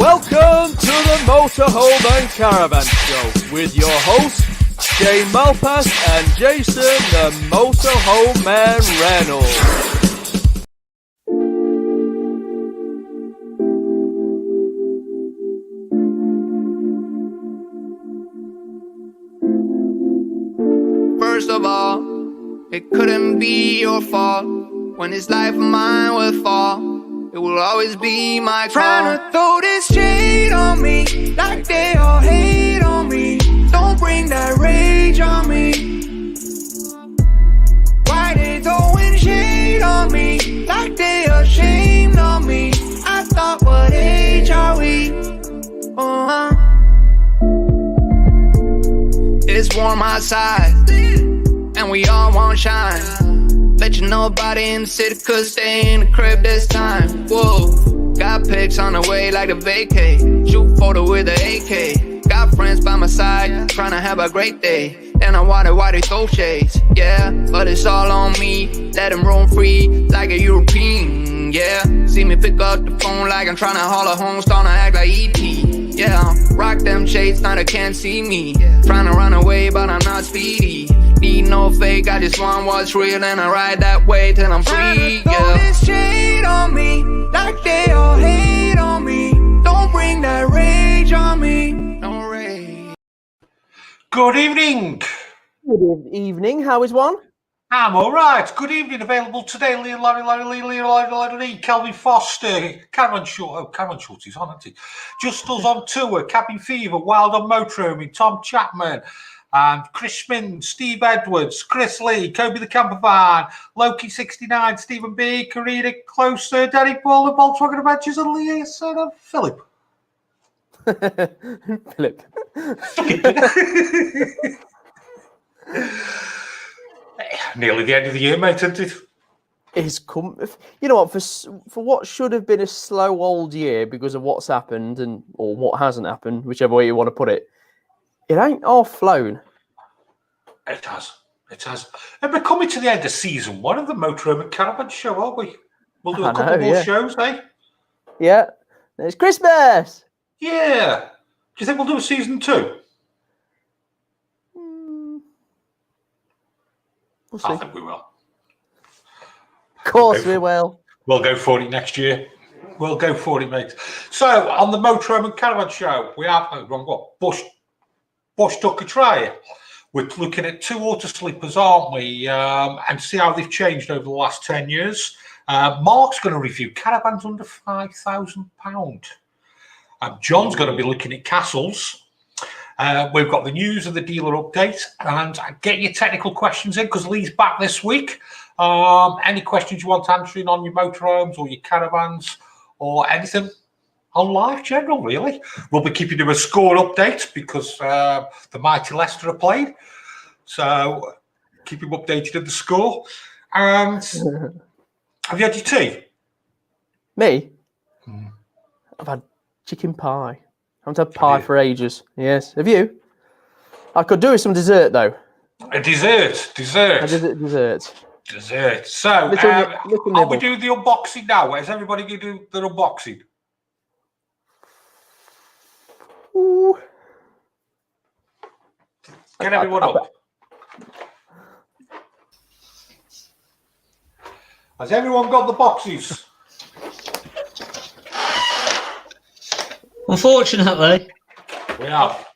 Welcome to the Motorhome and Caravan Show with your hosts, Shane Malpass and Jason the Motorhome Man Reynolds. First of all, it couldn't be your fault. When this life of mine would fall, it will always be my fault. Trying to throw this shade on me, like they all hate on me. Don't bring that rage on me. Why they throwing shade on me, like they ashamed of me? I thought, what age are we? It's warm outside, and we all want shine. Let you know about it in the city, cause stay in the crib this time. Whoa, got pics on the way like a vacay. Shoot photo with an AK. Got friends by my side, trying to have a great day. And I wonder why they throw shades, yeah. But it's all on me, let them roam free like a European, yeah. See me pick up the phone like I'm trying to haul a home, starting to act like E.T., yeah. Rock them shades, now they can't see me. Trying to run away, but I'm not speedy. Need no fake, I just want what's real, and I ride that way till I'm free, yeah. Throw this shade on me, like they all hate on me. Don't bring that rage on me, no rage. Good evening. Good evening, how is one? I'm all right. Good evening. Available today, Larry, Kelvin Foster, Caravan Shocks, he's on, isn't he? Just Us on Tour, Cabin Fever, Wild on Motorhome, Tom Chapman, and Chris Smith, Steve Edwards, Chris Lee, Kobe the Campervan, Loki 69, Stephen B, Karina Closer, Danny Paul, the Volkswagen Adventures, and Liaison of Philip. Philip. Nearly the end of the year, mate, isn't it? You know what? For what should have been a slow old year because of what's happened or what hasn't happened, whichever way you want to put it, it ain't half flown. It has. And we're coming to the end of season 1 of the Motorhome and Caravan Show, aren't we? We'll do a couple more shows, eh? Yeah. It's Christmas. Yeah. Do you think we'll do a season 2? We'll see. I think we will. Of course we will. We'll go for it next year. We'll go for it, mate. So, on the Motorhome and Caravan Show, we have Bush Tucker Trial. We're looking at 2 Autosleepers, aren't we? And see how they've changed over the last 10 years. Mark's going to review caravans under £5,000. John's going to be looking at castles. We've got the news and the dealer update, and get your technical questions in because Lee's back this week. Any questions you want answering on your motorhomes or your caravans or anything on life general, really. We'll be keeping you a score update because the mighty Leicester are playing. So keep him updated on the score. And have you had your tea? Me? I've had chicken pie. I haven't had pie for ages. Yes. Have you? I could do with some dessert, though. A dessert. Dessert. So, are we doing the unboxing now? Is everybody going to do the unboxing? Ooh. Get everyone up. Has everyone got the boxes? Unfortunately, we have.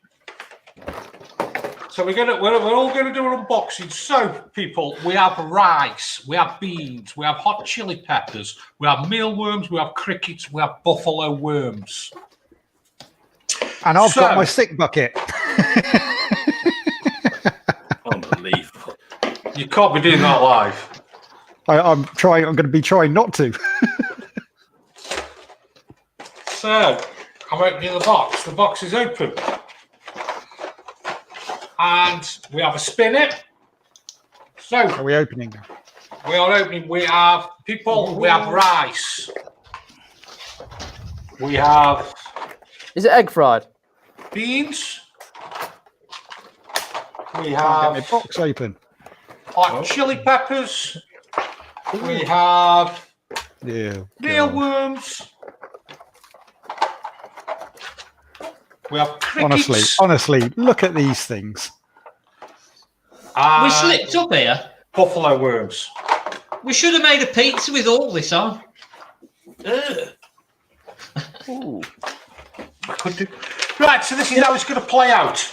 So we're all going to do an unboxing. So, people, we have rice, we have beans, we have hot chili peppers, we have mealworms, we have crickets, we have buffalo worms. And I've got my sick bucket. Unbelievable. You can't be doing that live. I'm going to be trying not to. So, I'm opening the box. The box is open. And we have a spinner. So, are we opening? We are opening. We have people. We have rice. We have. Is it egg fried? Beans. We have. Get my box open. Hot chili peppers. We have. Yeah. Mealworms. We have crickets. Honestly, look at these things. We slipped up here. Buffalo worms. We should have made a pizza with all this on. Ooh. I could do. Right, so this is how it's going to play out.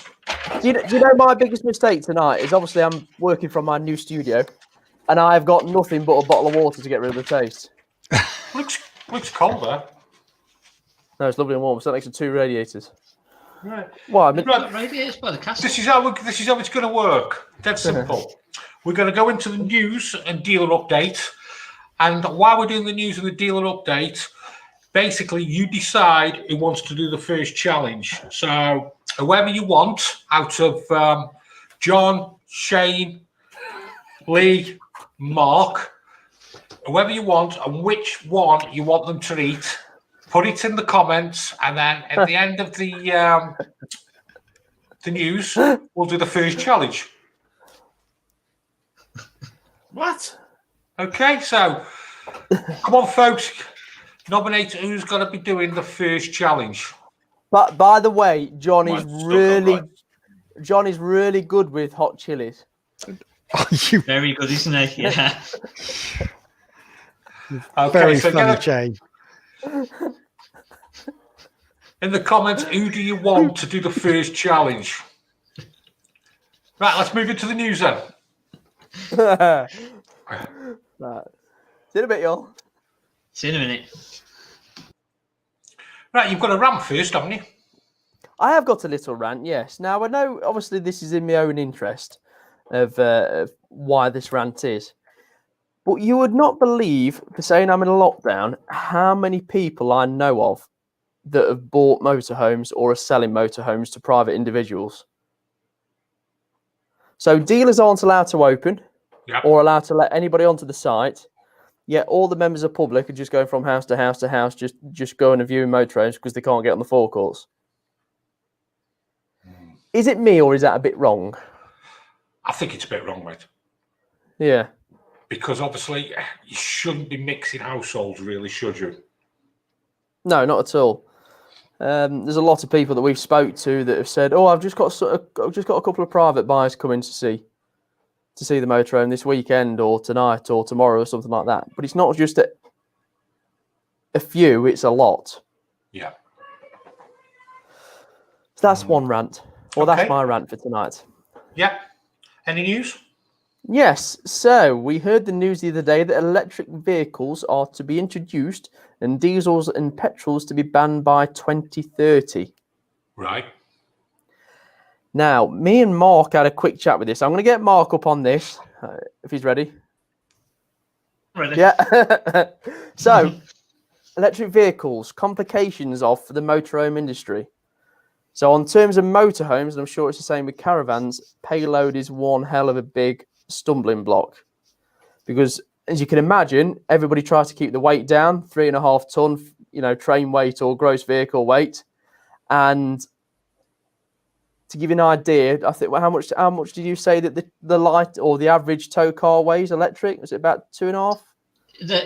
Do you know my biggest mistake tonight is obviously I'm working from my new studio, and I've got nothing but a bottle of water to get rid of the taste. Looks cold there. No, it's lovely and warm. It's next to 2 radiators. Right. Well, I mean, Radiators by the castle. This is how it's going to work. Dead simple. We're going to go into the news and dealer update, and while we're doing the news and the dealer update, basically you decide who wants to do the first challenge. So whoever you want out of John, Shane, Lee, Mark, whoever you want, and which one you want them to eat. Put it in the comments, and then at the end of the news, we'll do the first challenge. what? Okay, so come on, folks. Nominate who's going to be doing the first challenge. But by the way, John is really good with hot chilies. Very good, isn't he? Yeah. Okay, Very so funny, Jay. in the comments, who do you want to do the first challenge? Right, let's move into the news then. Right. See you in a bit, y'all. See you in a minute. Right, you've got a rant first, haven't you? I have got a little rant, yes. Now, I know, obviously, this is in my own interest of why this rant is. But you would not believe, for saying I'm in a lockdown, how many people I know of that have bought motorhomes or are selling motorhomes to private individuals. So dealers aren't allowed to open or allowed to let anybody onto the site. Yet all the members of the public are just going from house to house to house, just going and viewing motorhomes because they can't get on the forecourts. Is it me or is that a bit wrong? I think it's a bit wrong, mate. Yeah. Because obviously you shouldn't be mixing households, really, should you? No, not at all. There's a lot of people that we've spoke to that have said, "Oh, I've just got a couple of private buyers coming to see the motorhome this weekend or tonight or tomorrow or something like that." But it's not just a few; it's a lot. Yeah. So that's one rant. Well, Okay. that's my rant for tonight. Yeah. Any news? Yes, so we heard the news the other day that electric vehicles are to be introduced and diesels and petrols to be banned by 2030. Right. Now, me and Mark had a quick chat with this. I'm going to get Mark up on this, if he's ready. Ready? Yeah. So, electric vehicles, complications for the motorhome industry. So, on terms of motorhomes, and I'm sure it's the same with caravans, payload is one hell of a big stumbling block, because as you can imagine, everybody tries to keep the weight down, 3.5 ton, train weight or gross vehicle weight. And to give you an idea, I think how much did you say that the light or the average tow car weighs electric? Was it about 2.5?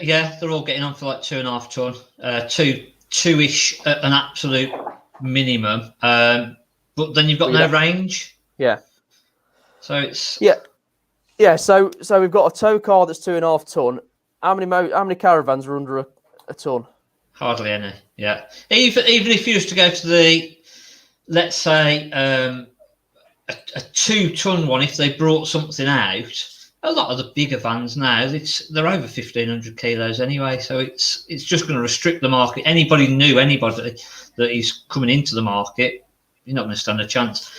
Yeah, they're all getting on for like 2.5 ton, two-ish at an absolute minimum. But then you've got no range. Yeah. So it's Yeah, so we've got a tow car that's 2.5 ton. How many caravans are under a ton? hardly any. Yeah, even if you used to go to the, let's say, a 2-ton one, if they brought something out, a lot of the bigger vans now, they're over 1,500 kilos anyway. So it's just going to restrict the market. Anybody that is coming into the market, you're not going to stand a chance.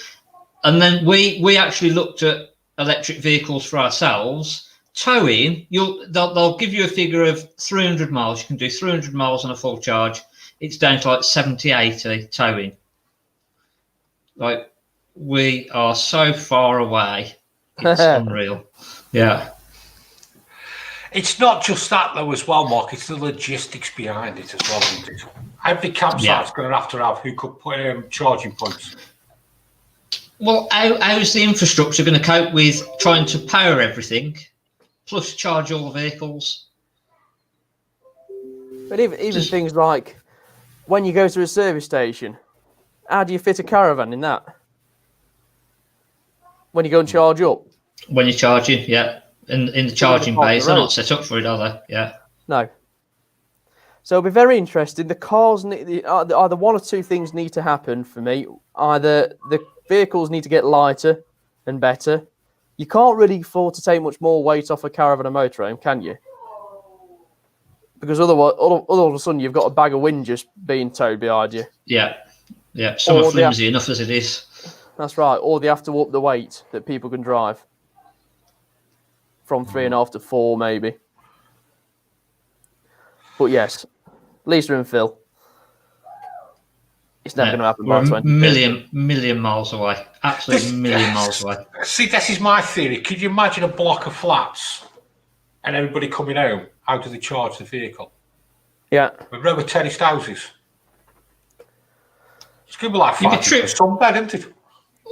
And then we actually looked at electric vehicles for ourselves. Towing, they'll give you a figure of 300 miles. You can do 300 miles on a full charge. It's down to like 70, 80 towing. Like, we are so far away. It's unreal. Yeah. It's not just that, though, as well, Mark. It's the logistics behind it as well, isn't it? Every campsite's going to have who could put charging points. Well, how's the infrastructure going to cope with trying to power everything, plus charge all the vehicles? But even things like when you go to a service station, how do you fit a caravan in that? When you go and charge up? When you're charging, yeah. In the charging bays, they're not set up for it, are they? Yeah. No. So it'll be very interesting. The cars, either one or two things need to happen for me. Either the vehicles need to get lighter and better. You can't really afford to take much more weight off a caravan or motorhome, can you? Because otherwise, all of a sudden, you've got a bag of wind just being towed behind you. Yeah. Yeah. Some are flimsy enough as it is. That's right. Or they have to up the weight that people can drive. From 3.5 to 4, maybe. But yes, Lisa and Phil. It's never going to happen by 20. Million miles away. Absolutely million miles away. See, this is my theory. Could you imagine a block of flats and everybody coming home? How do they charge the vehicle? Yeah. With rubber terraced houses. It's going to be like sunbed, isn't it?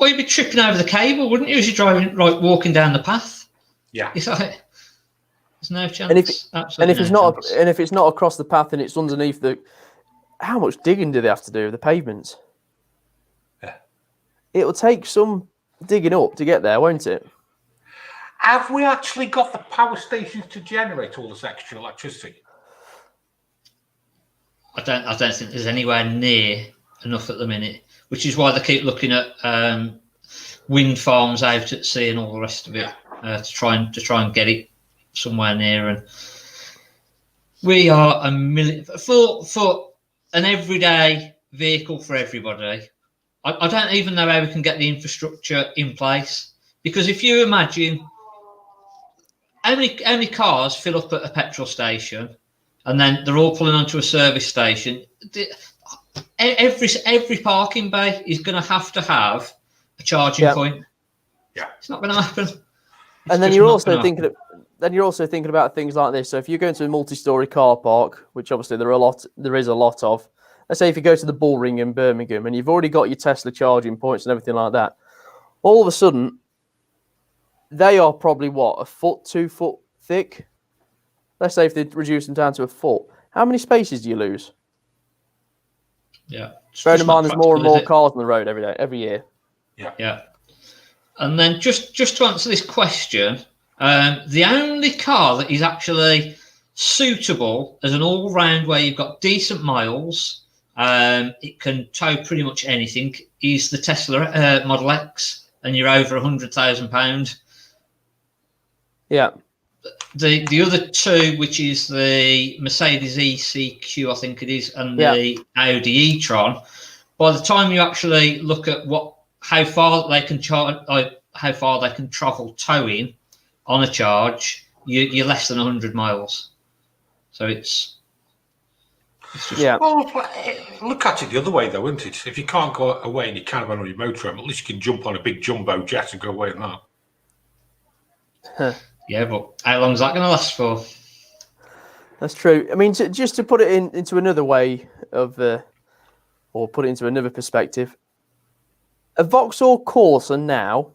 Well, you'd be tripping over the cable, wouldn't you, as you're driving, walking down the path? Yeah. It's like, there's no chance. And if it's not across the path and it's underneath the, how much digging do they have to do with the pavements? Yeah. It'll take some digging up to get there, won't it? Have we actually got the power stations to generate all this extra electricity? I don't think there's anywhere near enough at the minute, which is why they keep looking at wind farms out at sea and all the rest of it to try and get it somewhere near. And we are a million for an everyday vehicle for everybody. I don't even know how we can get the infrastructure in place, because if you imagine how many cars fill up at a petrol station and then they're all pulling onto a service station. Every parking bay is going to have a charging point. Yeah, it's not going to happen. And then you're also thinking about things like this. So if you go into a multi-story car park, which obviously there is a lot of. Let's say if you go to the Bullring in Birmingham and you've already got your Tesla charging points and everything like that, all of a sudden they are probably a foot, 2 foot thick. Let's say if they reduce them down to a foot, how many spaces do you lose? Yeah. Bearing in mind, there's more and more cars on the road every year. Yeah. Yeah. And then just to answer this question, the only car that is actually suitable as an all-round where you've got decent miles, it can tow pretty much anything, is the Tesla Model X, and you're over £100,000. Yeah. The other two, which is the Mercedes ECQ, I think it is, and the Audi e-tron, by the time you actually look at how far they can travel towing on a charge, you're less than 100 miles. So it's just, Well, look at it the other way, though, isn't it? If you can't go away in your caravan or your motorhome, at least you can jump on a big jumbo jet and go away in that. Huh. Yeah, but how long is that going to last for? That's true. I mean, just to put it into another way or put it into another perspective, a Vauxhall Corsa now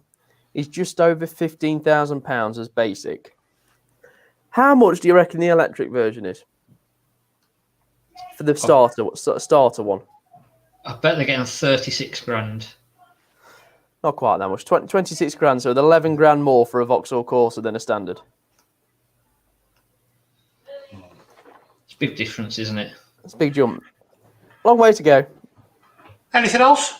is just over £15,000 as basic. How much do you reckon the electric version is for the starter one? I bet they're getting 36 grand. Not quite that much. 26 grand, so 11 grand more for a Vauxhall Corsa than a standard. It's a big difference, isn't it? It's a big jump. Long way to go. Anything else?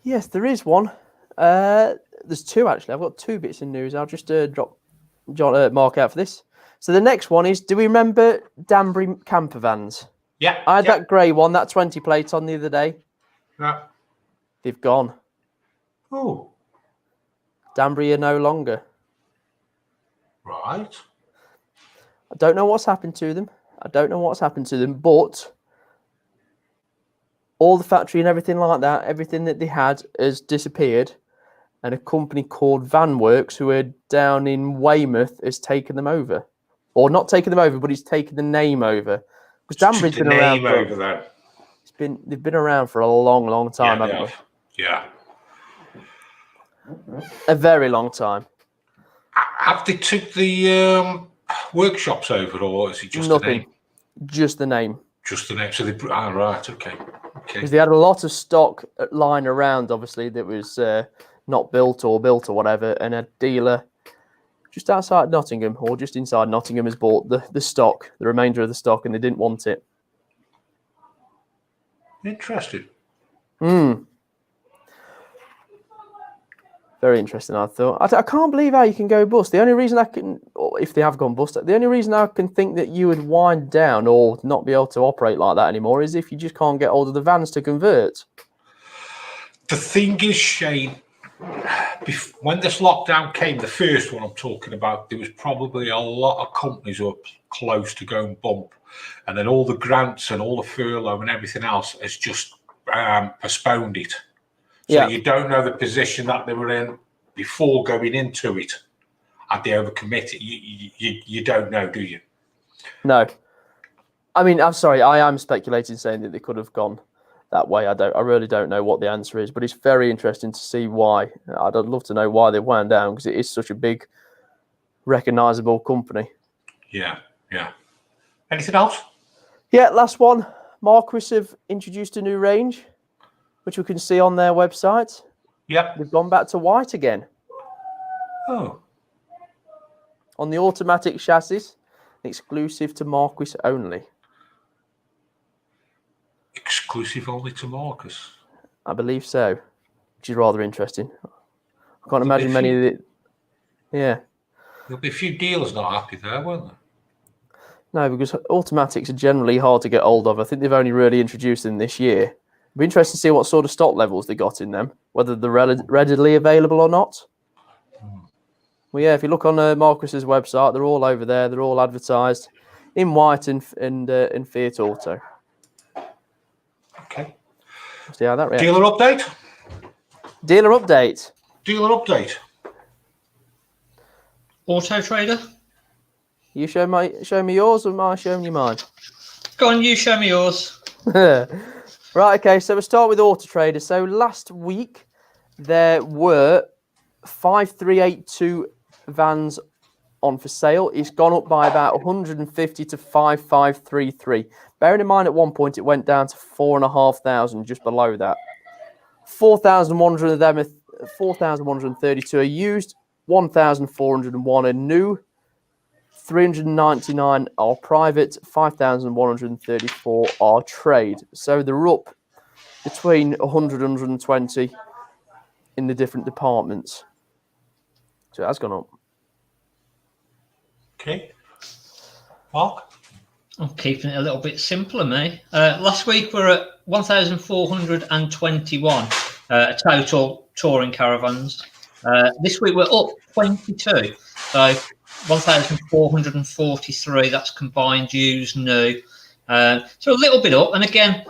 Yes, there is one. There's two, actually. I've got two bits in news. I'll just mark out for this. So the next one is, do we remember Danbury camper vans? Yeah. I had that grey one, that 20 plate on the other day. Yeah. They've gone. Oh. Danbury are no longer. Right. I don't know what's happened to them. But all the factory and everything like that, everything that they had has disappeared. And a company called Vanworks, who are down in Weymouth, has taken them over. Or not taken them over, but he's taken the name over. Because Danbury's been around. They've been around for a long, long time, haven't they? Yeah. A very long time. Have they took the workshops over, or is it just Nothing. the name? Just the name. Just the name. So they right. Okay. Because they had a lot of stock lying around, obviously, that was not built or whatever, and a dealer just outside Nottingham or just inside Nottingham has bought the stock, the remainder of the stock, and they didn't want it. Interesting. Very interesting, I thought. I can't believe how you can go bust. The only reason I can, or if they have gone bust, the only reason I can think that you would wind down or not be able to operate like that anymore is if you just can't get hold of the vans to convert. The thing is, Shane, when this lockdown came, the first one I'm talking about, there was probably a lot of companies who were close to going bump. And then all the grants and all the furlough and everything else has just postponed it. So you don't know the position that they were in before going into it. Had they overcommitted? You don't know, do you? No. I mean, I'm sorry. I am speculating, saying that they could have gone that way. I really don't know what the answer is, but it's very interesting to see why. I'd love to know why they wound down, because it is such a big, recognisable company. Yeah. Anything else? Yeah, last one. Marquis have introduced a new range, which we can see on their website. Yep. They've gone back to white again. Oh. On the automatic chassis, exclusive to Marquis only. Exclusive only to Marquis? I believe so, which is rather interesting. I can't imagine many of it. Yeah. There'll be a few dealers not happy there, won't there? No, because automatics are generally hard to get hold of. I think they've only really introduced them this year. It'll be interesting to see what sort of stock levels they got in them, whether they're readily available or not. Well, yeah, if you look on Marquis's website, they're all over there. They're all advertised in white and Fiat Auto. Okay. See how that reacts. Dealer update? Dealer update. Dealer update. Auto Trader? You show me yours, or am I showing you mine? Go on, you show me yours. Right, okay, so we'll start with Auto Trader. So last week, there were 5382 vans on for sale. It's gone up by about 150 to 5533. Bearing in mind, at one point, it went down to 4,500, just below that. 4,100 of them, 4,132 are used, 1,401 are new, 399 are private, 5,134 are trade. So they're up between 100 and 120 in the different departments. So that's gone up. Okay. Mark? I'm keeping it a little bit simpler, me. Last week we're at 1,421 total touring caravans. This week we're up 22. So 1,443, that's combined, used, new. So a little bit up. And again,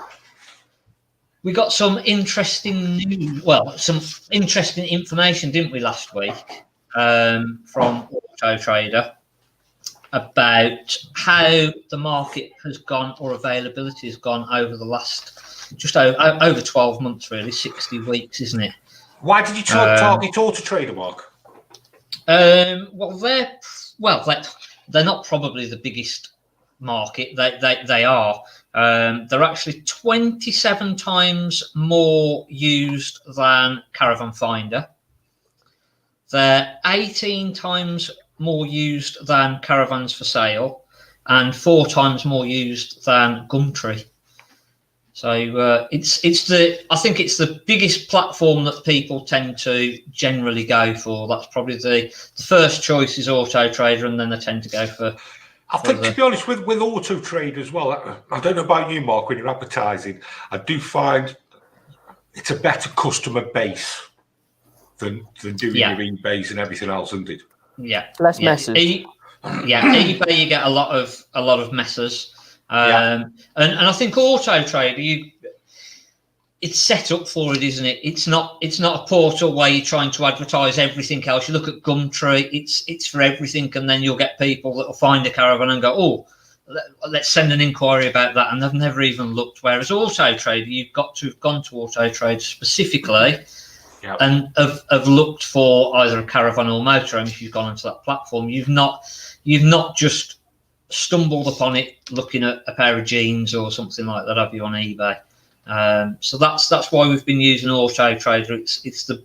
we got some interesting news, some interesting information, didn't we, last week, from Auto Trader about how the market has gone, or availability has gone, over the last just over 12 months, really, 60 weeks, isn't it? Why did you target Auto Trader, Mark? They're not probably the biggest market. They are. They're actually 27 times more used than Caravan Finder. They're 18 times more used than Caravans for Sale, and 4 times more used than Gumtree. So I think it's the biggest platform that people tend to generally go for. That's probably the first choice is Auto Trader, and then they tend to go for. I think, to be honest, with Auto Trader as well, I don't know about you, Mark, when you're advertising, I do find it's a better customer base than doing your eBays and everything else, isn't it? Yeah, less messes. eBay, you get a lot of messes. And I think Auto Trader, it's set up for it, isn't it? It's not a portal where you're trying to advertise everything else. You look at Gumtree, it's for everything, and then you'll get people that will find a caravan and go, oh, let's send an inquiry about that, and they've never even looked. Whereas Auto Trader, you've got to have gone to Auto Trader specifically and have looked for either a caravan or motorhome. If you've gone onto that platform, you've not just stumbled upon it looking at a pair of jeans or something like that, have you, on eBay? So that's why we've been using Auto Trader. It's the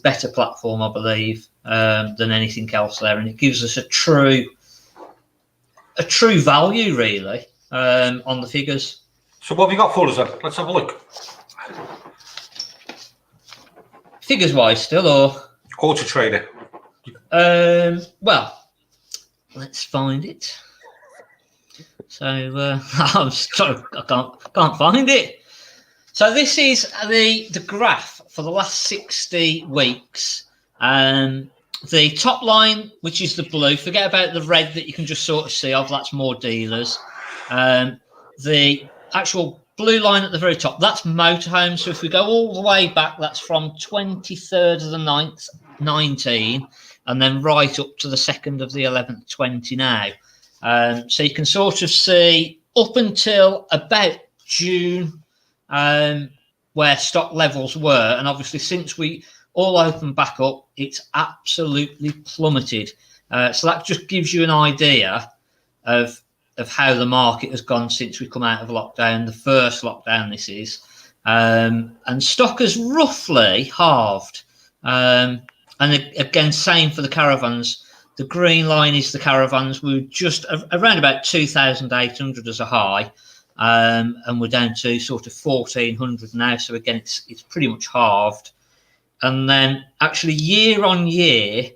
better platform, I believe, than anything else there, and it gives us a true value really on the figures. So what have you got for us then? Let's have a look. Figures wise, still, or Auto Trader. Well, let's find it. So I'm sorry, I can't find it. So this is the graph for the last 60 weeks. The top line, which is the blue, forget about the red that you can just sort of see of, that's more dealers. The actual blue line at the very top, that's motorhomes. So if we go all the way back, that's from 23rd of the 9th, 19, and then right up to the 2nd of the 11th, 20 now. So you can sort of see up until about June where stock levels were. And obviously since we all opened back up, it's absolutely plummeted. So that just gives you an idea of how the market has gone since we come out of lockdown, the first lockdown this is. And stock has roughly halved. And again, same for the caravans. The green line is the caravans. We're just around about 2,800 as a high. And we're down to sort of 1,400 now. So again, it's pretty much halved. And then actually year on year,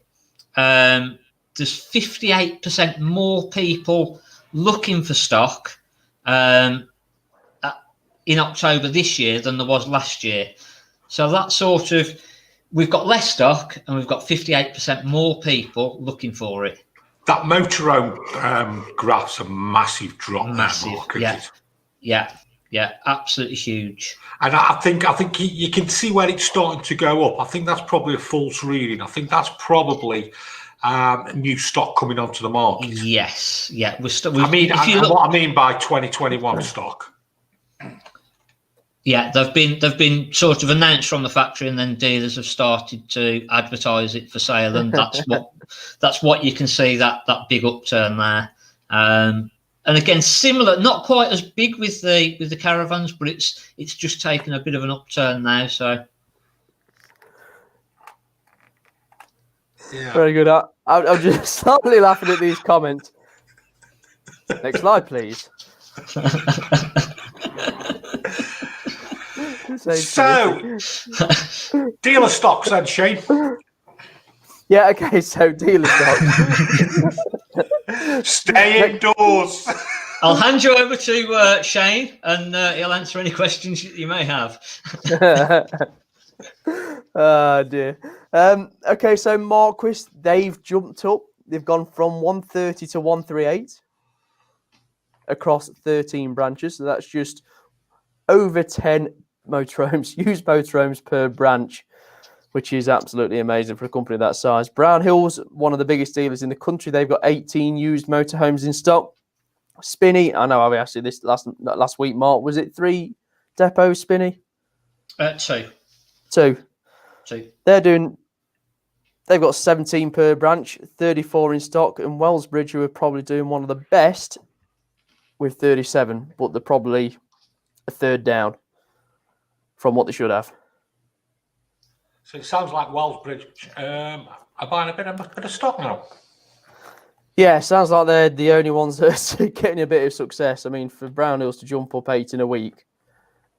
there's 58% more people looking for stock in October this year than there was last year. So that sort of, we've got less stock and we've got 58% more people looking for it. That motorhome graph's a massive drop. Massive, now, yeah, absolutely huge. And I think you can see where it's starting to go up. I think that's probably a false reading. I think that's probably new stock coming onto the market. Yes, yeah. What I mean by 2021 stock. Yeah, they've been sort of announced from the factory, and then dealers have started to advertise it for sale, and that's what you can see, that big upturn there. And again, similar, not quite as big with the caravans, but it's just taken a bit of an upturn now. So yeah, very good. I'm just slowly laughing at these comments. Next slide, please. So, dealer stocks then, Shane. Yeah, okay, so dealer stocks. Stay indoors. I'll hand you over to Shane, and he'll answer any questions you may have. Oh, dear. Okay, so Marquis, they've jumped up. They've gone from 130 to 138 across 13 branches. So that's just over 10 motorhomes, used motorhomes per branch, which is absolutely amazing for a company that size. Brownhill's one of the biggest dealers in the country. They've got 18 used motorhomes in stock. Spinney, I know I asked you this last week, Mark. Was it 3 depots, Spinney? 2. They've got 17 per branch, 34 in stock, and Wellsbridge, who are probably doing one of the best with 37, but they're probably a third down from what they should have. So it sounds like Wellsbridge are buying a bit of stock now. Yeah, sounds like they're the only ones that are getting a bit of success. I mean, for Brownhills to jump up 8 in a week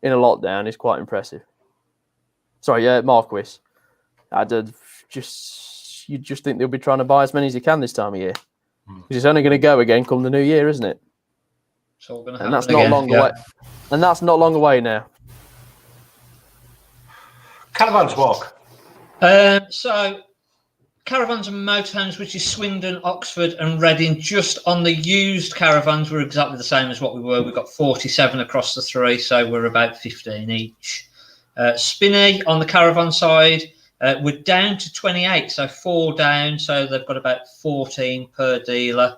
in a lockdown is quite impressive. Sorry, Marquis. You just think they'll be trying to buy as many as they can this time of year. Because it's only going to go again come the new year, isn't it? It's all going to happen, and that's not long away. And that's not long away now. Caravans, Mark. So caravans and motorhomes, which is Swindon, Oxford and Reading, just on the used caravans, we're exactly the same as what we were. We've got 47 across the 3, so we're about 15 each. Spinney on the caravan side, we're down to 28, so 4 down, so they've got about 14 per dealer.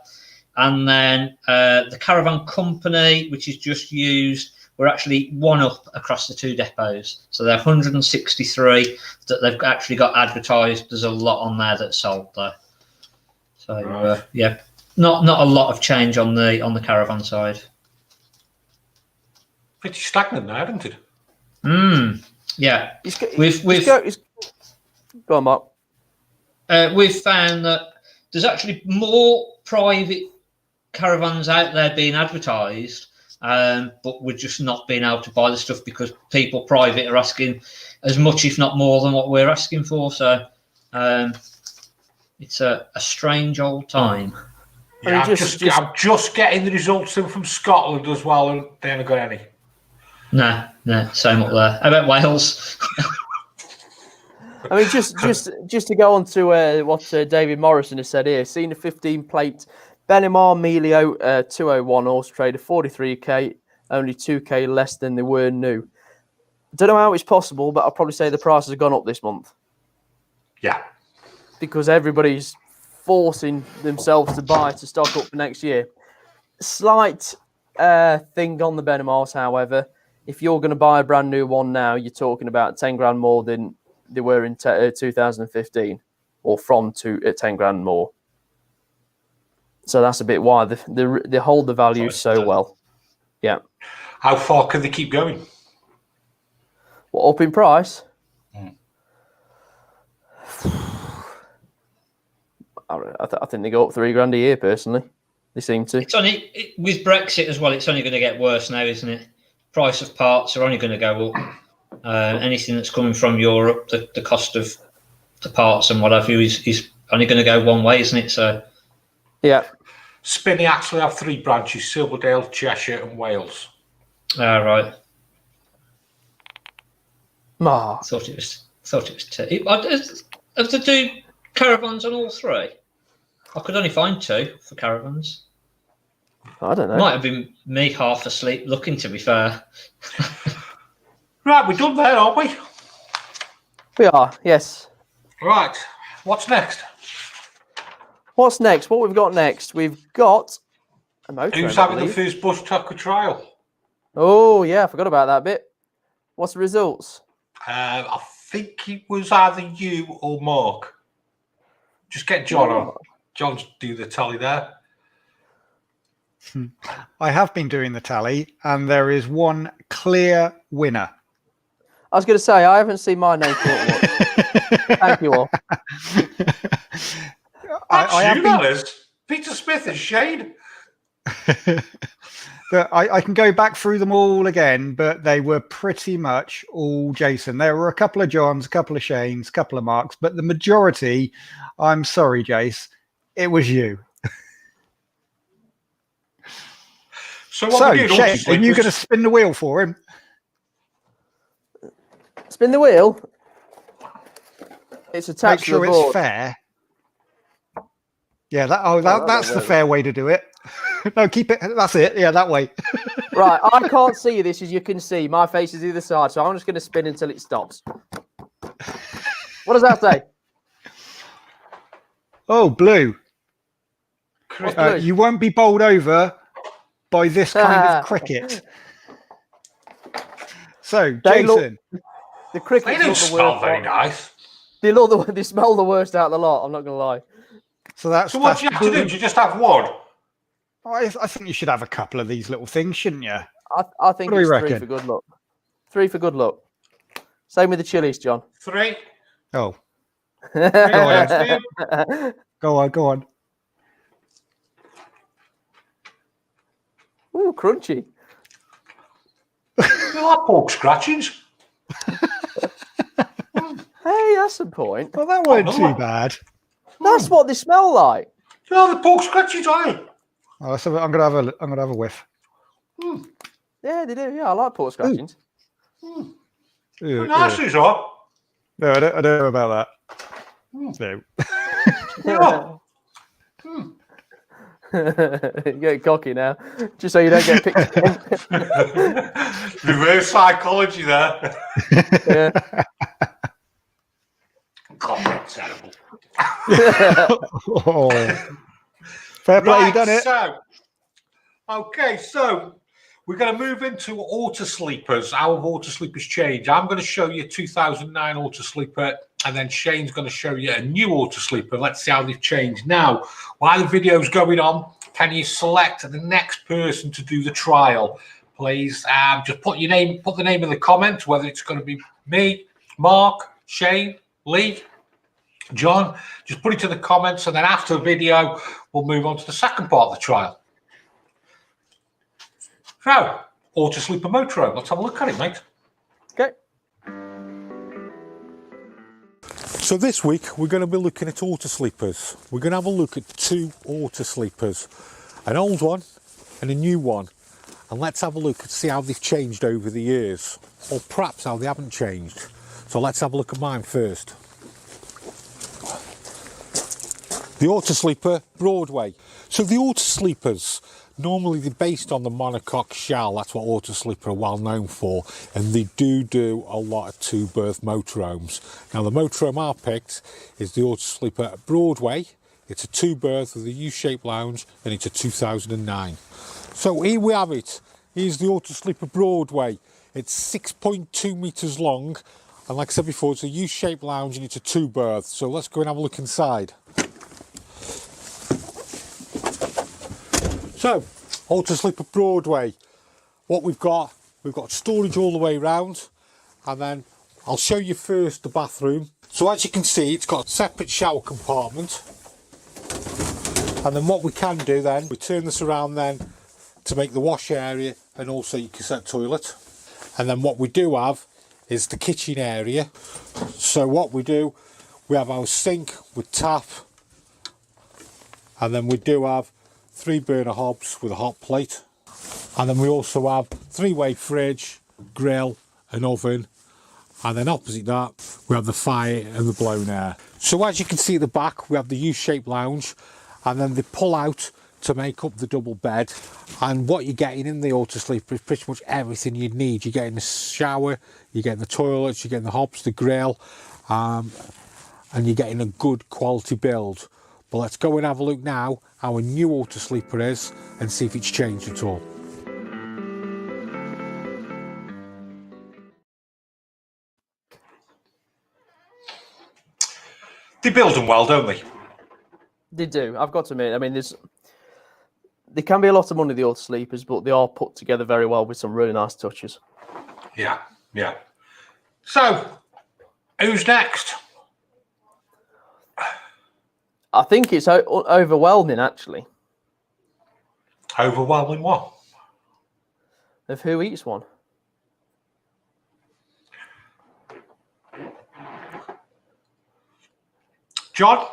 And then the Caravan Company, which is just used, we're actually 1 up across the 2 depots. So they're 163 that they've actually got advertised. There's a lot on there that's sold there. So right. Not a lot of change on the caravan side. Pretty stagnant now, isn't it? Yeah. Go on, Mark. We've found that there's actually more private caravans out there being advertised, but we're just not being able to buy the stuff because people private are asking as much, if not more, than what we're asking for. So it's a strange old time. Yeah, I'm just getting the results in from Scotland as well, and they haven't got any. No, same up there. How about Wales? I mean, just to go on to what David Morrison has said here, seen a 15-plate Benimar Melio 201 horse trader, 43k, only 2k less than they were new. Don't know how it's possible, but I'll probably say the prices have gone up this month. Yeah. Because everybody's forcing themselves to buy to stock up for next year. Slight thing on the Benimars, however, if you're going to buy a brand new one now, you're talking about 10 grand more than they were in 2015, or from 10 grand more. So that's a bit why they hold the value so well. Yeah. How far can they keep going? What, up in price? I think they go up 3 grand a year. Personally, they seem to. It's only with Brexit as well. It's only going to get worse now, isn't it? Price of parts are only going to go up. Anything that's coming from Europe, the cost of the parts and what have you is only going to go one way, isn't it? So, yeah. Spinney actually have 3 branches: Silverdale, Cheshire, and Wales. Right. Ma. Thought it was 2. Have they do caravans on all 3? I could only find 2 for caravans. I don't know. Might have been me half asleep looking, to be fair. Right, we're done there, aren't we? We are, yes. Right, what's next? What's next? What we've got next? We've got a motor. Who's having the first bush tucker trial? Oh, yeah, I forgot about that bit. What's the results? I think it was either you or Mark. Just get John on. John's do the tally there. I have been doing the tally, and there is one clear winner. I was going to say, I haven't seen my name for it. Thank you all. Peter Smith and Shane. I can go back through them all again, but they were pretty much all Jason. There were a couple of Johns, a couple of Shanes, a couple of Marks, but the majority, I'm sorry, Jace, it was you. So Shane, are you going to spin the wheel for him? Spin the wheel? It's attached to the board. Make sure it's fair. Yeah, that's the fair way to do it. No, keep it. That's it. Yeah, that way. Right, I can't see this, as you can see. My face is either side, so I'm just going to spin until it stops. What does that say? Oh, blue. Blue? You won't be bowled over by this kind of cricket. So, Jason. The cricket. They don't smell very nice. They smell the worst out of the lot, I'm not going to lie. So what do you have to do? Do you just have one? I think you should have a couple of these little things, shouldn't you? I think it's 3 for good luck. 3 for good luck. Same with the chilies, John. 3. Oh. Go on. Go on. Ooh, crunchy. You like pork scratchings? Hey, that's a point. Well, that wasn't too bad. That's what they smell like. No, the pork scratchings, aren't you? Oh, so I'm gonna have a whiff. Yeah, they do. Yeah, I like pork scratchings. Nice these are. No, I don't know about that. No. You're getting cocky now, just so you don't get picked. Reverse psychology there. Yeah. God, that's terrible. Fair play, you done it. So we're going to move into Autosleepers. How have Autosleepers changed? I'm going to show you 2009 Autosleeper, and then Shane's going to show you a new Autosleeper. Let's see how they've changed. Now, while the video's going on, can you select the next person to do the trial? please. Just put your name, put the name in the comments, whether it's going to be me, Mark, Shane, Lee, John. Just put it in the comments, and then after the video, we'll move on to the second part of the trial. So, Autosleeper Motorhome. Let's have a look at it, mate. Okay. So this week we're going to be looking at Autosleepers. We're going to have a look at two Autosleepers, an old one and a new one, and let's have a look and see how they've changed over the years, or perhaps how they haven't changed. So let's have a look at mine first. The Autosleeper Broadway. So the Autosleepers, normally they're based on the monocoque shell. That's what Autosleeper are well known for, and they do a lot of two-berth motorhomes. Now the motorhome I picked is the Autosleeper Broadway. It's a two-berth with a U-shaped lounge, and it's a 2009. So here we have it. Here's the Autosleeper Broadway. It's 6.2 metres long, and like I said before, it's a U-shaped lounge and it's a two-berth. So let's go and have a look inside. So, Autosleeper Broadway, what we've got storage all the way around, and then I'll show you first the bathroom. So as you can see, it's got a separate shower compartment, and then what we can do then, we turn this around then to make the wash area and also your cassette toilet. And then what we do have is the kitchen area. So what we do, we have our sink with tap, and then we do have 3 burner hobs with a hot plate, and then we also have 3-way fridge, grill and oven, and then opposite that we have the fire and the blown air. So as you can see at the back, we have the U-shaped lounge, and then they pull out to make up the double bed. And what you're getting in the Autosleeper is pretty much everything you need. You're getting the shower, you're getting the toilets, you're getting the hobs, the grill, and you're getting a good quality build. But let's go and have a look now how a new Autosleeper is and see if it's changed at all. They build them well, don't they? They do. I've got to admit, I mean, they can be a lot of money, the Autosleepers, but they are put together very well with some really nice touches. Yeah, yeah. So, who's next? I think it's overwhelming, actually, Overwhelming what? of who eats one. John?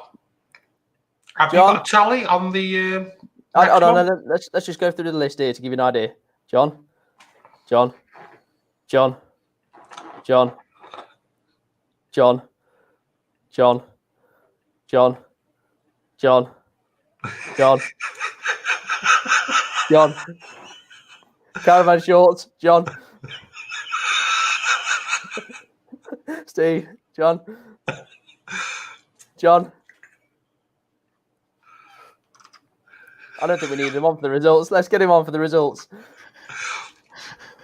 Have you got a tally on the Hold on, let's just go through the list here to give you an idea. John, John, John, John, John, John, John, John, John, John, Caravan Shorts, John, Steve, John, John. I don't think we need him on for the results. Let's get him on for the results.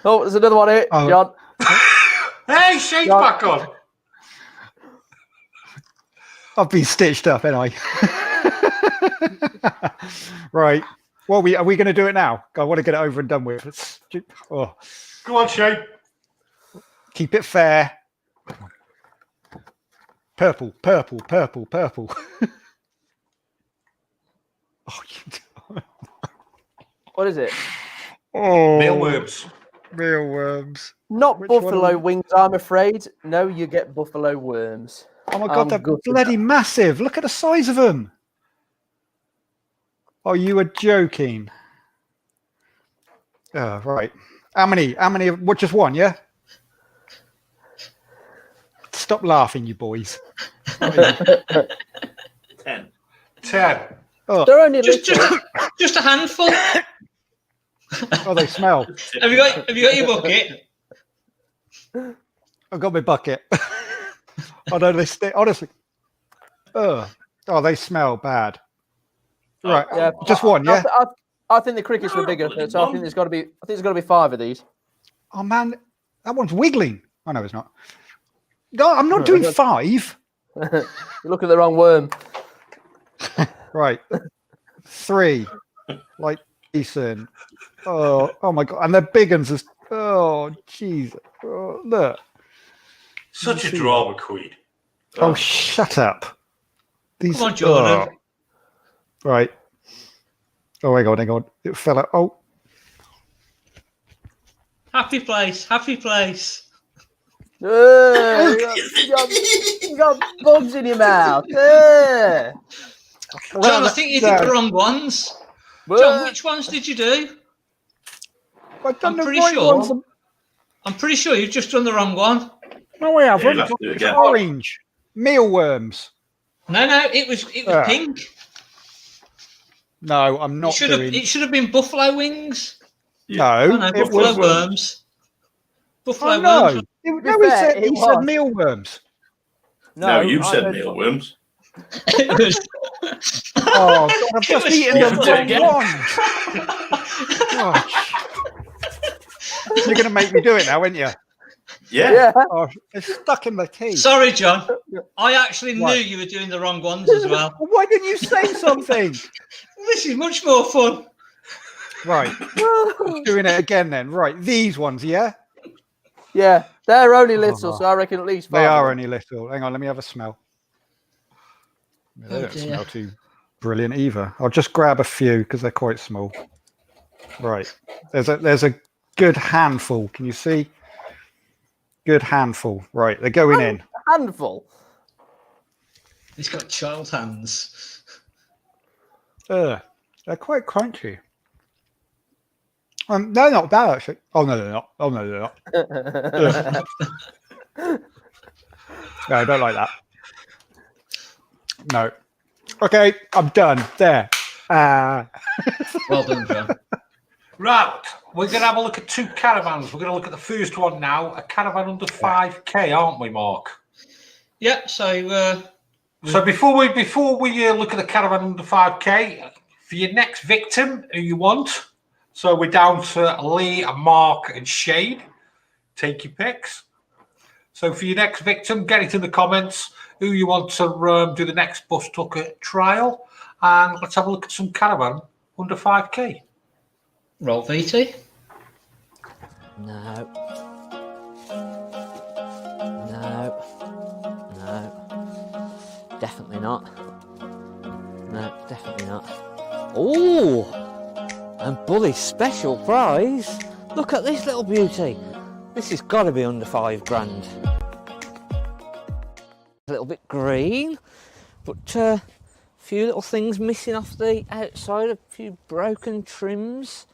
Oh, there's another one here, John. Hey, Shane's back on. I've been stitched up, ain't I? Right. Well, are we going to do it now? I want to get it over and done with. Oh. Go on, Shane. Keep it fair. Purple, purple, purple, purple. Oh, what is it? Oh, Mealworms. Mealworms. Not Which buffalo wings, I'm afraid. No, you get buffalo worms. Oh my God, they're bloody massive. Look at the size of them. Oh, you were joking. Oh, right. How many? What, just one, yeah? Stop laughing, you boys. 10. Oh, They're only Just a handful. oh, they smell. Have you got your bucket? I've got my bucket. Oh no, they stay. Honestly, oh, they smell bad. Right, yeah, just one, yeah. I think the crickets were bigger, so I think there's got to be. I think there's got to be 5 of these. Oh man, that one's wiggling. Oh no, it's not. No, I'm not doing 5. You look at the wrong worm. Right, 3, like decent. Oh my god! And they're big ones. Oh jeez! Oh, look. Such a drama queen. Oh, shut up! These. Come on, Jordan. Right. Oh, hang on. It fell out. Oh. Happy place. Happy place. You got bugs in your mouth. John, I think you did the wrong ones. John, which ones did you do? I'm pretty sure you've just done the wrong one. No, we haven't. You'll have to do it again. Orange. Mealworms. No, it was pink. No, I'm not doing... It should have been buffalo wings. No, buffalo worms. Buffalo worms. He said mealworms. No, you said mealworms. Oh, God, I've just eaten the wrong one. You're going to make me do it now, aren't you? Yeah. Oh, it's stuck in my teeth. Sorry, John. I actually knew you were doing the wrong ones as well. Why didn't you say something? This is much more fun. Right. Doing it again then. Right. These ones, yeah? Yeah. They're only little, so I reckon at least 5. They are only little. Hang on, let me have a smell. They don't dear. smell too brilliant either. I'll just grab a few because they're quite small. Right. There's a good handful. Can you see? Good handful. Right. They're going in. Handful? He's got child hands. They're quite crunchy. They're not bad actually. Oh no, they're not. No, I don't like that. No. Okay, I'm done. There. Well done, John. Right, we're going to have a look at 2 caravans. We're going to look at the first one now, a caravan under 5k, aren't we, Mark? Yeah. So before we look at the caravan under 5k, for your next victim, who you want? So we're down to Lee, Mark, and Shane. Take your picks. So for your next victim, get it in the comments who you want to do the next bus tucker trial, and let's have a look at some caravan under 5k. roll VT. No. Definitely not. No, definitely not. Oh! And Bully's special prize. Look at this little beauty. This has got to be under £5 grand. A little bit green, but a few little things missing off the outside, a few broken trims.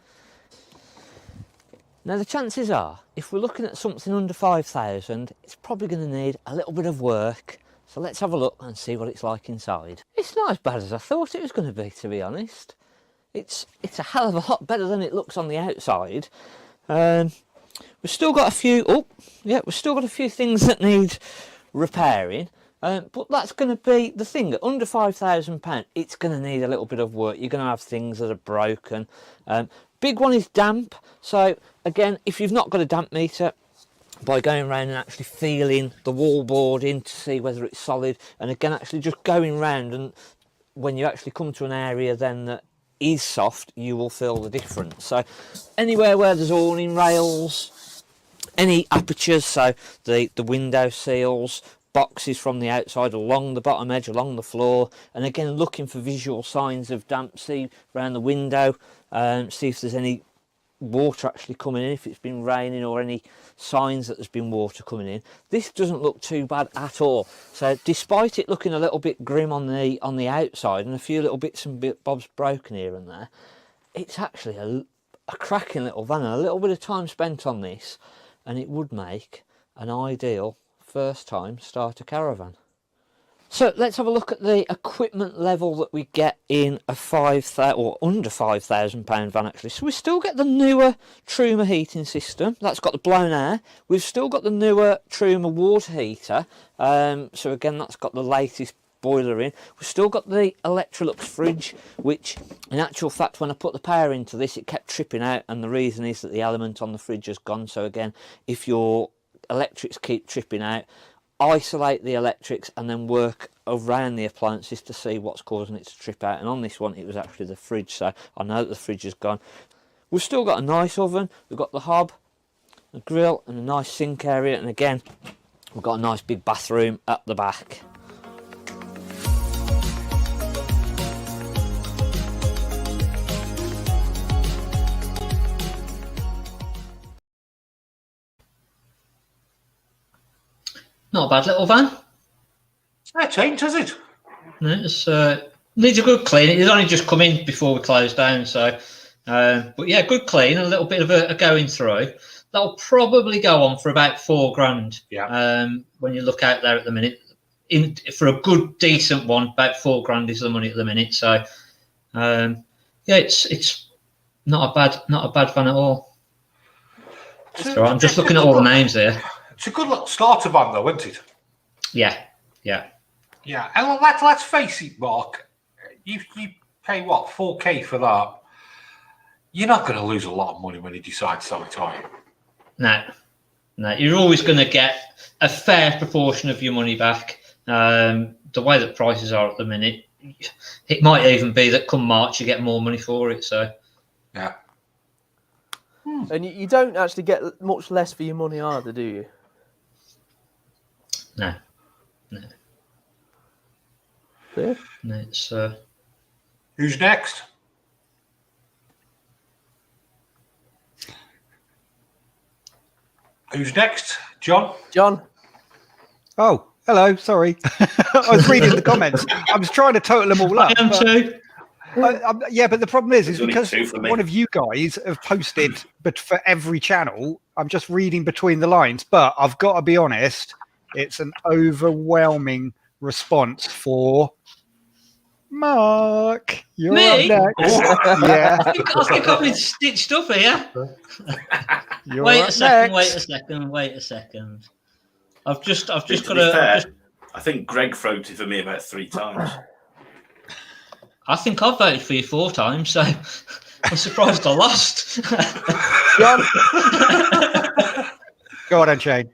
Now the chances are, if we're looking at something under 5,000, it's probably going to need a little bit of work. So let's have a look and see what it's like inside. It's not as bad as I thought it was going to be honest. It's a hell of a lot better than it looks on the outside. We've still got a few. We've still got a few things that need repairing. But that's going to be the thing. At under £5,000, it's going to need a little bit of work. You're going to have things that are broken. Big one is damp. So again, if you've not got a damp meter, by going around and actually feeling the wall boarding to see whether it's solid, and again actually just going round, and when you actually come to an area then that is soft, you will feel the difference. So anywhere where there's awning rails, any apertures, so the window seals, boxes from the outside along the bottom edge, along the floor, and again looking for visual signs of damp. See around the window, see if there's any water actually coming in, if it's been raining, or any signs that there's been water coming in. This doesn't look too bad at all. So despite it looking a little bit grim on the outside and a few little bits and bobs broken here and there, it's actually a cracking little van, and a little bit of time spent on this and it would make an ideal first time starter caravan. So let's have a look at the equipment level that we get in a under £5,000 van actually. So we still get the newer Truma heating system. That's got the blown air. We've still got the newer Truma water heater. So again, that's got the latest boiler in. We've still got the Electrolux fridge, which in actual fact when I put the power into this it kept tripping out, and the reason is that the element on the fridge has gone. So again, if your electrics keep tripping out, isolate the electrics and then work around the appliances to see what's causing it to trip out. And on this one it was actually the fridge, so I know that the fridge has gone. We've still got a nice oven. We've got the hob, a grill and a nice sink area, and again we've got a nice big bathroom at the back. Not a bad little van. It ain't, is it? No, it's needs a good clean. It's only just come in before we closed down, so but yeah, good clean, a little bit of a going through. That'll probably go on for about $4,000. Yeah. When you look out there at the minute, for a good decent one, about $4,000 is the money at the minute. So yeah, it's not a bad van at all. So I'm just looking at all the names there. It's a good little starter van, though, isn't it? Yeah. Yeah, and let's face it, Mark. You pay what, $4,000 for that? You're not going to lose a lot of money when you decide to sell it, are you? No, you're always going to get a fair proportion of your money back. The way that prices are at the minute, it might even be that come March you get more money for it. So, yeah. And you don't actually get much less for your money either, do you? No. Yeah. No, it's Who's next? Who's next? John? John? Oh, hello. Sorry. I was reading the comments. I was trying to total them all up. I am too. Yeah, but the problem is There's only because two for me. one of you guys have posted, but for every channel, I'm just reading between the lines. But I've got to be honest, it's an overwhelming response for Mark. You're Me? up next. Yeah, I think I've been stitched up here. you're Wait up a second. next. Wait a second. I've just got To be to. fair, I think Greg voted for me about 3 times. I think I've voted for you 4 times, so I'm surprised I lost. John? Go on, then, Shane.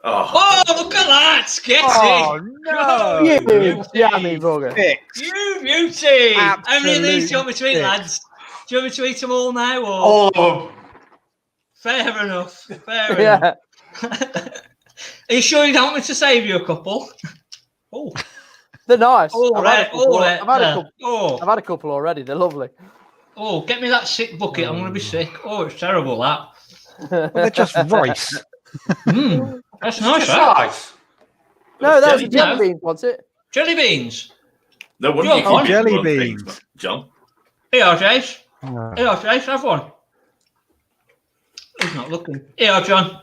Oh, Oh, look at that! Get Oh it! no! You jammy bugger. Fix. You beauty! How many of these do you want me to eat, Absolute lads? Do you want me to eat them all now? Or All of them. fair enough. Fair enough. Yeah. Are you sure you don't want me to save you a couple? Oh, They're nice. I've had a couple already. They're lovely. Oh, get me that sick bucket. I'm going to be sick. Oh, it's terrible, that. Well, they're just rice. That's nice, Just that. nice. No, that was jelly a jelly beans. bean, was it? Jelly beans. no wonder You're you keep fine. Jelly eating one thing, beans. John. Here, Jace. Oh. Here, Jace, have one. He's not looking. Here, John.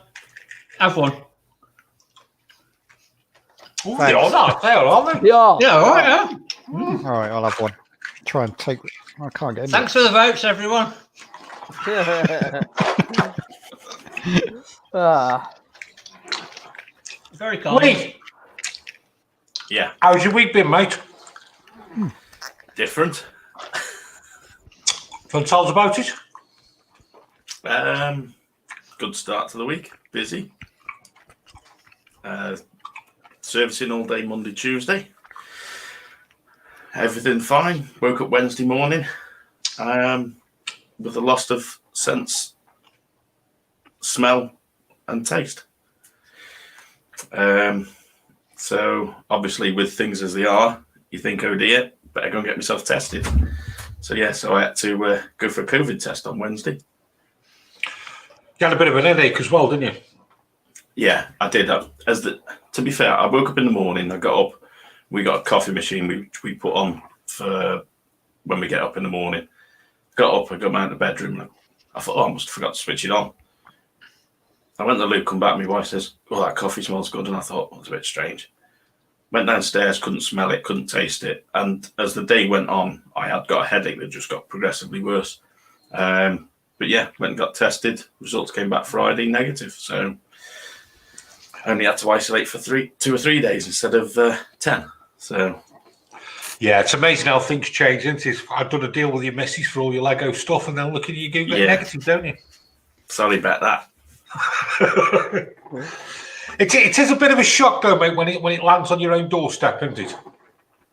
Have one. Ooh, Thanks. they are nice. They are, aren't they? Yeah. Yeah, all right, yeah. All right, I'll have one. Try and take. I can't get in. Thanks for the votes, everyone. Very kind. Wait, Yeah, how's your week been, mate? different. Can you tell us about it? Good start to the week. Busy. Servicing all day Monday, Tuesday. Everything fine. Woke up Wednesday morning with a loss of sense, smell, and taste. So obviously, with things as they are, you think, oh dear, better go and get myself tested. So yeah, so I had to go for a COVID test on Wednesday. You had a bit of an headache as well, didn't you? Yeah, I did. To be fair, I woke up in the morning. I got up. We got a coffee machine which we put on for when we get up in the morning. Got up. I got out of the bedroom. And I thought, oh, I must have forgot to switch it on. I went to the loo, come back. My wife says, "Oh, that coffee smells good," and I thought, well, it's a bit strange. Went downstairs, couldn't smell it, couldn't taste it, and as the day went on, I had got a headache that just got progressively worse. But yeah, went and got tested. Results came back Friday, negative. So only had to isolate for 2 or 3 days instead of 10. So Yeah, it's amazing how things change, isn't it? I've done a deal with your missus for all your Lego stuff, and then look at you go Yeah. negative, don't you? sorry about that. It is a bit of a shock, though, mate, when it lands on your own doorstep, isn't it?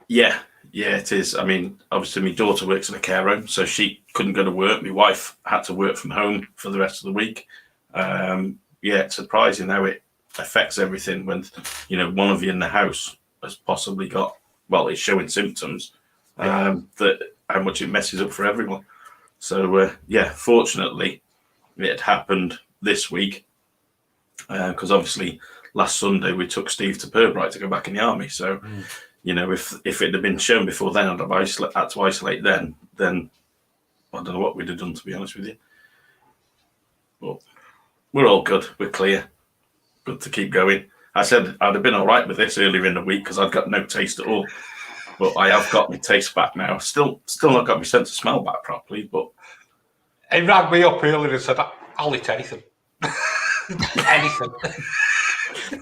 Yeah, Yeah, it is. I mean, obviously, my daughter works in a care home, so she couldn't go to work. My wife had to work from home for the rest of the week. Yeah, it's surprising how it affects everything when, you know, one of you in the house has possibly got, well, it's showing symptoms, that how much it messes up for everyone. So, yeah, fortunately, it had happened this week because obviously last Sunday we took Steve to Pirbright to go back in the army. So, you know, if it had been shown before then, I'd have had to isolate then I don't know what we'd have done, to be honest with you. But we're all good. We're clear. Good to keep going. I said I'd have been all right with this earlier in the week because I'd got no taste at all. But I have got my taste back now. Still not got my sense of smell back properly, but... He rang me up earlier and said, I'll eat anything. Anything.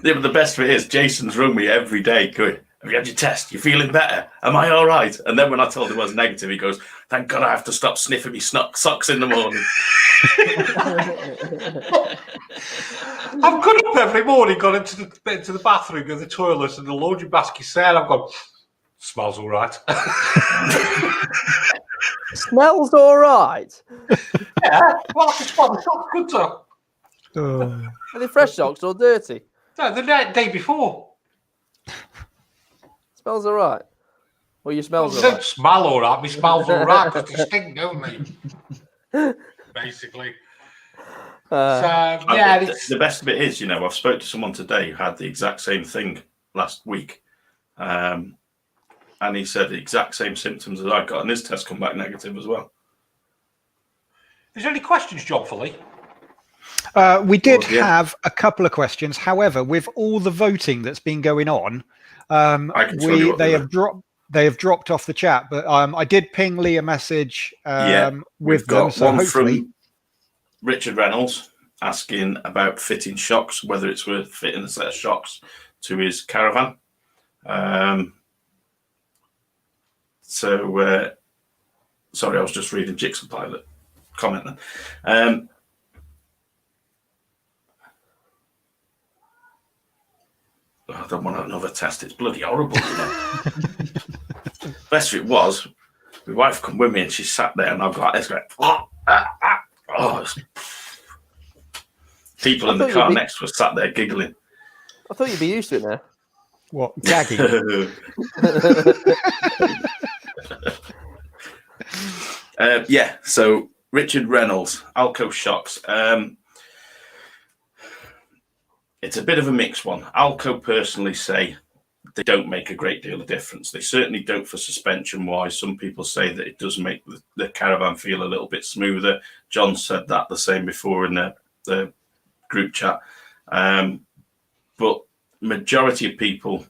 Yeah, the best of it is, Jason's rung me every day going, have you had your test? You feeling better? Am I all right? And then when I told him I was negative, he goes, thank God I have to stop sniffing me socks in the morning. I've got up every morning, gone into the bathroom and the toilet and the laundry basket's there. I've gone, smells all right. Smells all right. Yeah, well, I can smell the socks, couldn't I? Are they fresh socks or dirty? No, the day before. Smells all right. Well, you smells all Don't right. smell all right. Me smells all right because they stink, don't they? Basically. Yeah. The best of it is, you know, I've spoke to someone today who had the exact same thing last week. And he said the exact same symptoms as I got, and his test come back negative as well. Is there any questions, John, for Lee? We did have a couple of questions. However, with all the voting that's been going on, they have dropped off the chat. But I did ping Lee a message with them. So one hopefully, from Richard Reynolds asking about fitting shocks, whether it's worth fitting a set of shocks to his caravan. Sorry, I was just reading Jigsaw Pilot comment then. I don't want another test. It's bloody horrible. You know? Best of it was, my wife come with me and she sat there and I've got this going, people in the car next to us sat there giggling. I thought you'd be used to it now. what, gagging? Yeah, so Richard Reynolds, Alco Shocks. It's a bit of a mixed one. Alco personally say they don't make a great deal of difference. They certainly don't for suspension-wise. Some people say that it does make the caravan feel a little bit smoother. John said that the same before in the group chat. But majority of people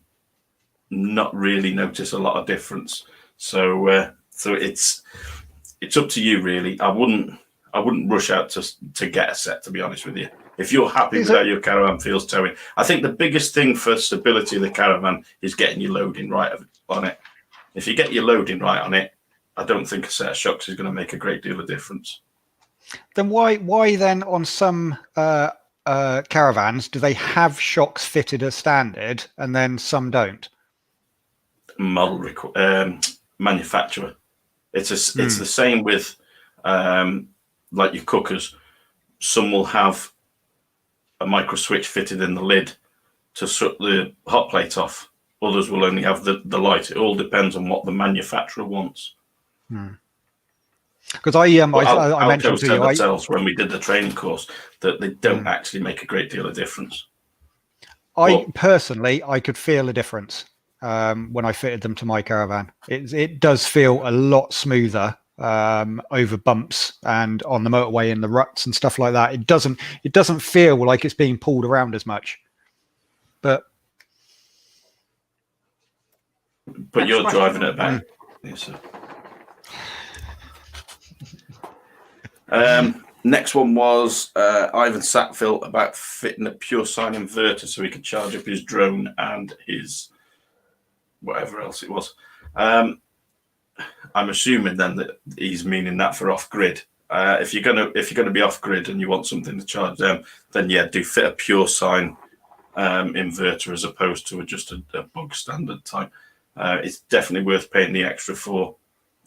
not really notice a lot of difference. So it's up to you, really. I wouldn't rush out to get a set, to be honest with you. If you're happy with how your caravan feels towing, I think the biggest thing for stability of the caravan is getting your loading right on it. If you get your loading right on it, I don't think a set of shocks is going to make a great deal of difference. Then why then on some caravans do they have shocks fitted as standard and then some don't? Manufacturer. It's the same with like your cookers. Some will have a micro switch fitted in the lid to shut the hot plate off. Others will only have the light. It all depends on what the manufacturer wants. Because I mentioned to you themselves when we did the training course that they don't actually make a great deal of difference. Personally, I could feel a difference when I fitted them to my caravan. It does feel a lot smoother over bumps and on the motorway in the ruts and stuff like that. It doesn't feel like it's being pulled around as much. But you're driving it back. Yes, next one was Ivan Sackville about fitting a PureSign inverter so he could charge up his drone and his whatever else it was. I'm assuming then that he's meaning that for off grid. If you're gonna be off grid and you want something to charge them, then yeah, do fit a PureSign inverter as opposed to just a bug standard type. It's definitely worth paying the extra for.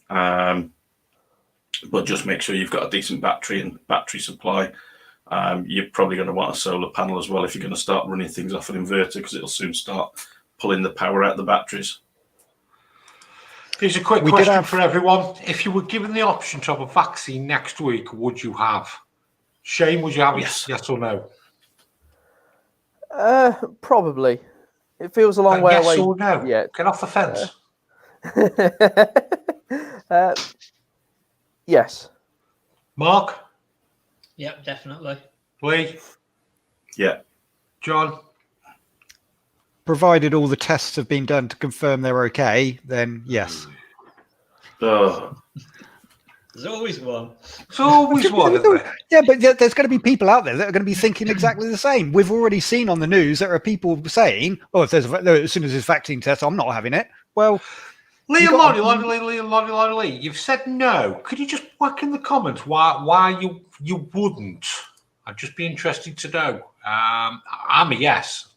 But just make sure you've got a decent battery and battery supply. You're probably going to want a solar panel as well if you're going to start running things off an inverter, because it'll soon start pulling the power out of the batteries. Here's a quick question for everyone. If you were given the option to have a vaccine next week, would you have? Shane, would you have it? Yes or no? Probably. It feels a long way yes away. Or no? Yeah. Get off the fence. Yes. Mark? Yep, definitely. Lee? Yeah. John? Provided all the tests have been done to confirm they're okay, then yes. Oh. There's always one. There's always one, isn't there? Yeah, but there's going to be people out there that are going to be thinking exactly the same. We've already seen on the news there are people saying, "Oh, if there's as soon as there's vaccine test, I'm not having it." Well, Lee, you've said no. Could you just whack in the comments why you wouldn't? I'd just be interested to know. I'm a yes.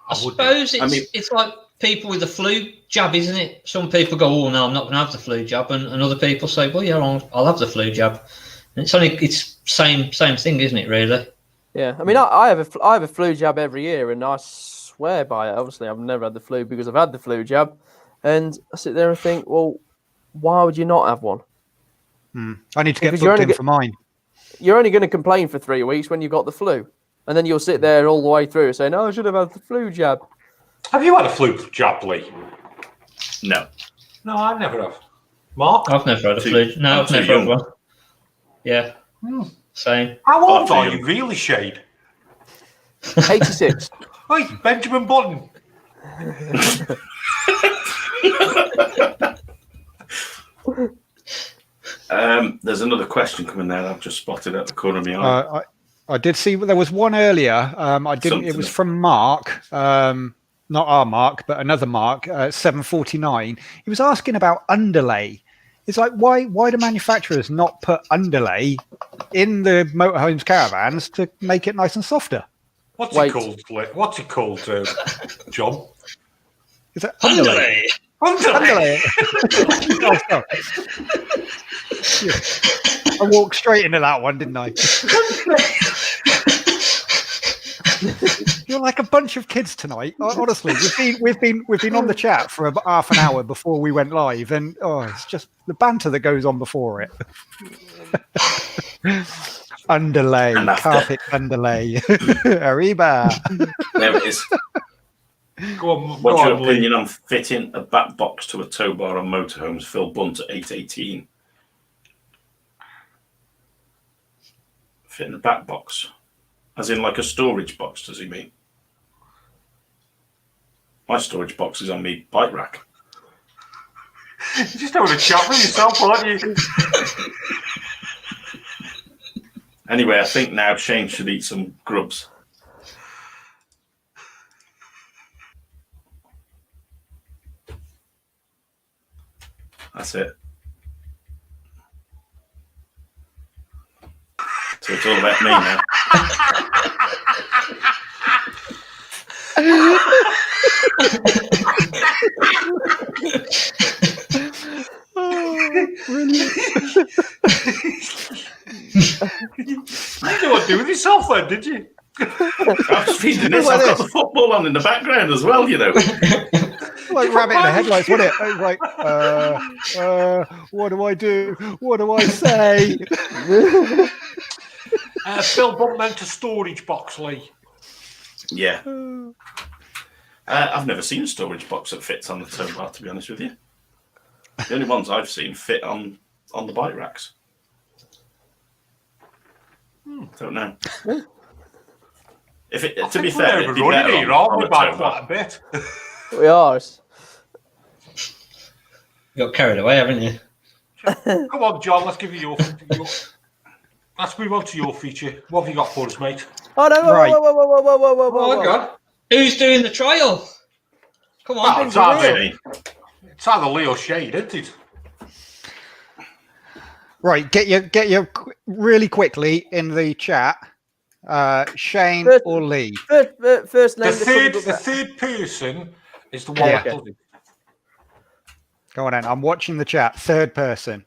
I suppose it's like people with the flu jab, isn't it? Some people go, "Oh no, I'm not going to have the flu jab," and other people say, "Well, yeah, I'll have the flu jab." And it's same thing, isn't it? Really? Yeah. I mean, I have a flu jab every year, and I swear by it. Obviously, I've never had the flu because I've had the flu jab, and I sit there and think, well, why would you not have one? I need to get booked in for mine. You're only going to complain for 3 weeks when you've got the flu, and then you'll sit there all the way through saying, "Oh, I should have had the flu jab." Have you had a flu jab, Lee? No. No, I never have. Mark? I've never had a flu. No, I've never had one. Yeah. Same. How old are you really, Shade? 86. Hey, Benjamin Button. There's another question coming there. I've just spotted at the corner of my eye. I did see there was one earlier. I didn't. It was from Mark, not our Mark, but another Mark. 749. He was asking about Underlay. It's like why do manufacturers not put Underlay in the motorhomes caravans to make it nice and softer? What's it called, John? Is it Underlay? Underlay. Oh, yeah. I walked straight into that one, didn't I? You're like a bunch of kids tonight. Honestly, we've been on the chat for about half an hour before we went live, and it's just the banter that goes on before it. Underlay, carpet underlay, Arriba. There it is. What's your opinion on fitting a back box to a tow bar on motorhomes? Phil Bunt at 818. Fitting a back box, as in like a storage box, does he mean? My storage box is on me bike rack. You're just having a chat with yourself, aren't you? Anyway, I think now Shane should eat some grubs. That's it. So it's all about me now. You know what to do with yourself then, did you? I was feeding this. I've got the football on in the background as well, you know. Like rabbit in the headlights, wasn't it? It was like, what do I do? What do I say? Phil Bunt meant a storage box, Lee. Yeah. I've never seen a storage box that fits on the tow bar, to be honest with you. The only ones I've seen fit on the bike racks. Don't know. To be fair, it'd be better on the tow bar. A bit. We are. You got carried away, haven't you? Come on, John. Let's give you your. Let's move on to your feature. What have you got for us, mate? Oh no! Right. Oh, God. Who's doing the trial? Come on. It's either Lee or Shade, isn't it? Right, get your really quickly in the chat. Shane or Lee? First name. The third person is the one that does it. Go on then. I'm watching the chat. Third person.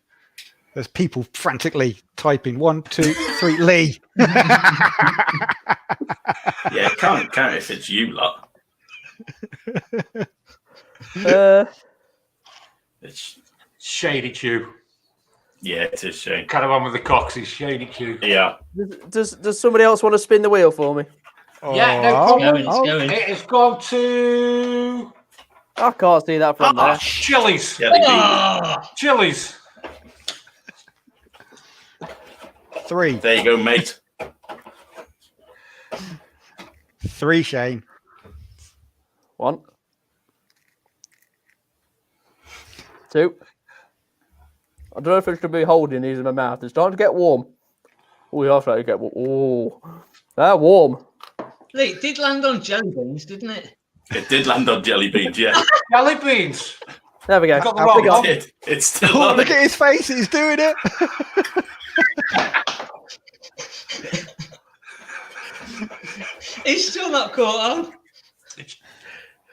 There's people frantically typing 1, 2, 3. Lee. Yeah, can't count if it's you lot. It's Shane, it's you. yeah, it is Shane. Caravan with the Cocks is Shane, it's you. Yeah. Does somebody else want to spin the wheel for me? Yeah, no problem. It's going. It has gone to I can't see that from there. Chili's. Jelly bean. Chili's. 3. There you go, mate. 3, Shane. 1, 2. I don't know if I should be holding these in my mouth. It's starting to get warm. Oh, you are starting to get warm. Oh, they're warm. Lee, it did land on jelly beans, didn't it? It did land on jelly beans, yeah. Jelly beans. There we go. Got the wrong one. It's still Oh, on look it. at his face. He's doing it. He's still not caught on.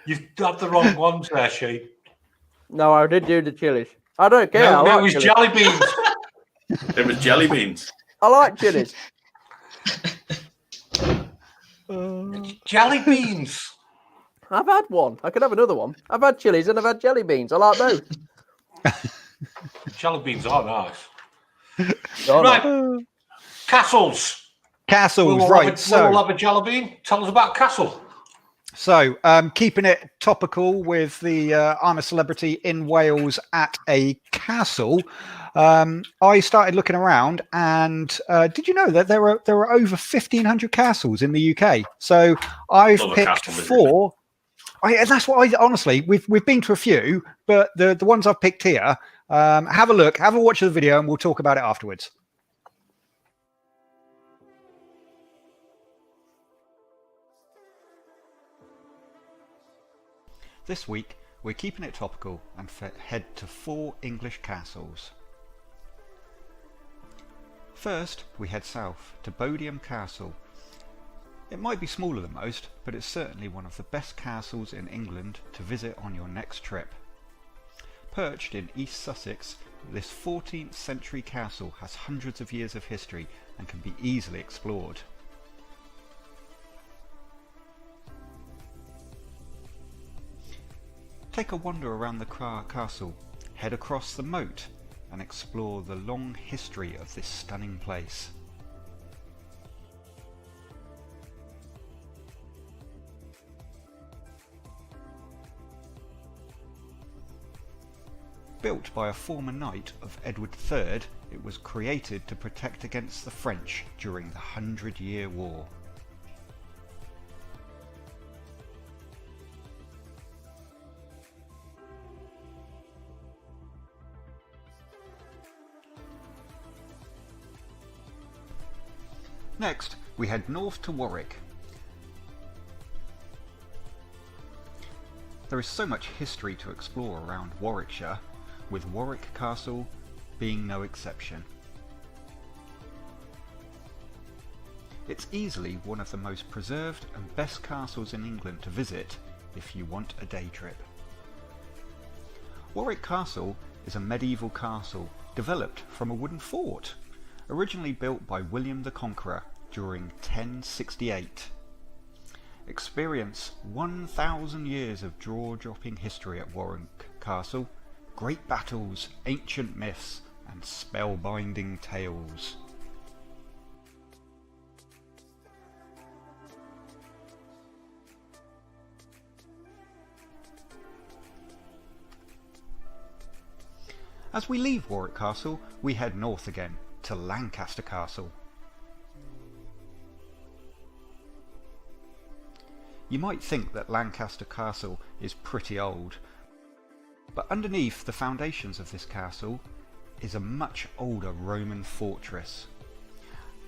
You've got the wrong ones there, Shane. No, I did do the chilies. I don't care. No, I it like was chilies. jelly beans. It was jelly beans. I like chilies. Jelly beans. I've had one. I could have another one. I've had chilies and I've had jelly beans. I like both. Jelly beans are nice. Oh, no. Right. Castles. Castles, We'll right. we'll have a jelly bean. Tell us about Castle. So, keeping it topical with the I'm a celebrity in Wales at a castle. I started looking around, and did you know that there are over 1,500 castles in the UK? So I've Love a picked castle visit. 4. That's what I honestly we've been to a few, but the ones I've picked here. Have a look, have a watch of the video, and we'll talk about it afterwards. This week, we're keeping it topical and head to 4 English castles. First, we head south to Bodiam Castle. It might be smaller than most, but it's certainly one of the best castles in England to visit on your next trip. Perched in East Sussex, this 14th century castle has hundreds of years of history and can be easily explored. Take a wander around the castle, head across the moat and explore the long history of this stunning place. Built by a former knight of Edward III, it was created to protect against the French during the 100-Year War. Next, we head north to Warwick. There is so much history to explore around Warwickshire, with Warwick Castle being no exception. It's easily one of the most preserved and best castles in England to visit if you want a day trip. Warwick Castle is a medieval castle developed from a wooden fort, originally built by William the Conqueror during 1068. Experience 1,000 years of jaw-dropping history at Warwick Castle, great battles, ancient myths and spellbinding tales. As we leave Warwick Castle, we head north again to Lancaster Castle. You might think that Lancaster Castle is pretty old, but underneath the foundations of this castle is a much older Roman fortress.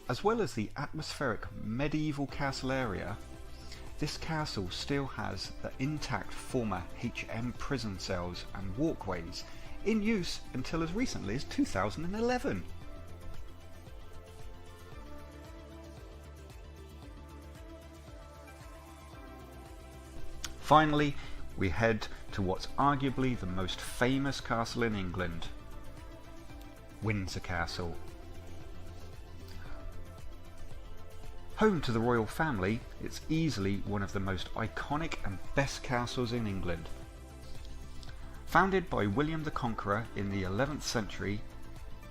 As well as the atmospheric medieval castle area, this castle still has the intact former HM prison cells and walkways in use until as recently as 2011. Finally, we head to what's arguably the most famous castle in England, Windsor Castle. Home to the royal family, it's easily one of the most iconic and best castles in England. Founded by William the Conqueror in the 11th century,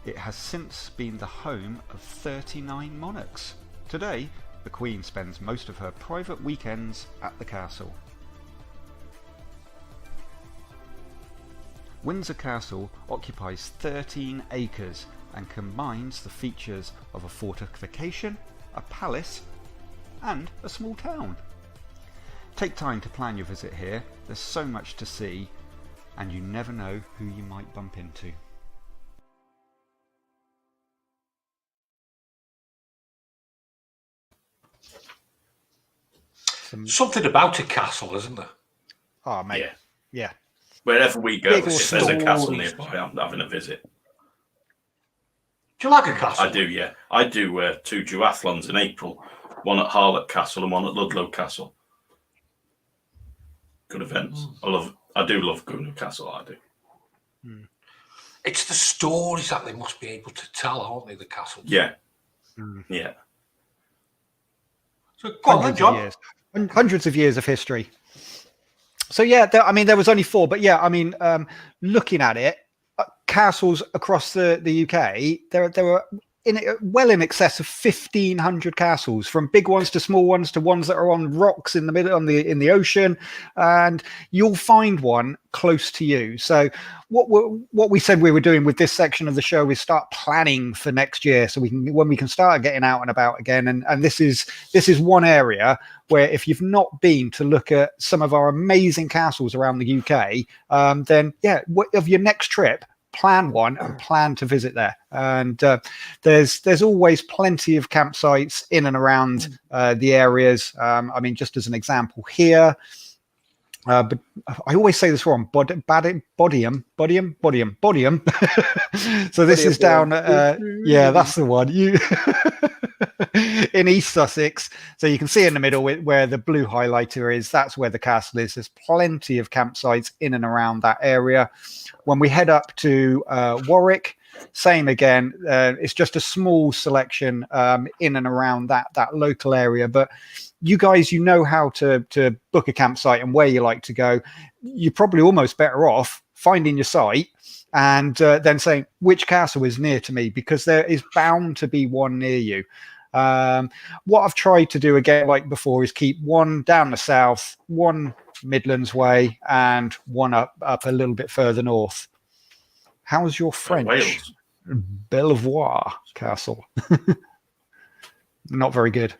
it has since been the home of 39 monarchs. Today, the Queen spends most of her private weekends at the castle. Windsor Castle occupies 13 acres and combines the features of a fortification, a palace, and a small town. Take time to plan your visit here. There's so much to see, and you never know who you might bump into. Something about a castle, isn't there? Oh, mate. Yeah. Wherever we go, Big if there's a castle stories. nearby, I'm having a visit. Do you like a castle? I do, yeah. I do 2 duathlons in April, one at Harlech Castle and one at Ludlow Castle. Good events. I do love going to a castle, I do. It's the stories that they must be able to tell, aren't they, the castle? Yeah. Yeah. So, go on, then, John. Hundreds of years of history. So yeah, there was only 4, but yeah, looking at it, castles across the UK, there were well in excess of 1,500 castles, from big ones to small ones to ones that are on rocks in the middle in the ocean, and you'll find one close to you. So what we said we were doing with this section of the show is start planning for next year, so when we can start getting out and about again. And this is one area where, if you've not been to look at some of our amazing castles around the UK, then yeah, of your next trip, plan one and plan to visit there. And there's always plenty of campsites in and around the areas. Just as an example here, but I always say this wrong, Bodiam. So this is down, yeah, that's the one. In East Sussex. So you can see in the middle where the blue highlighter is, that's where the castle is. There's plenty of campsites in and around that area. When we head up to Warwick, same again. It's just a small selection in and around that local area. But you guys, you know how to book a campsite and where you like to go. You're probably almost better off finding your site and then saying which castle is near to me, because there is bound to be one near you. What I've tried to do again, like before, is keep one down the south, one Midlands way, and one up a little bit further north. How's your French? Wales. Belvoir Castle. Not very good.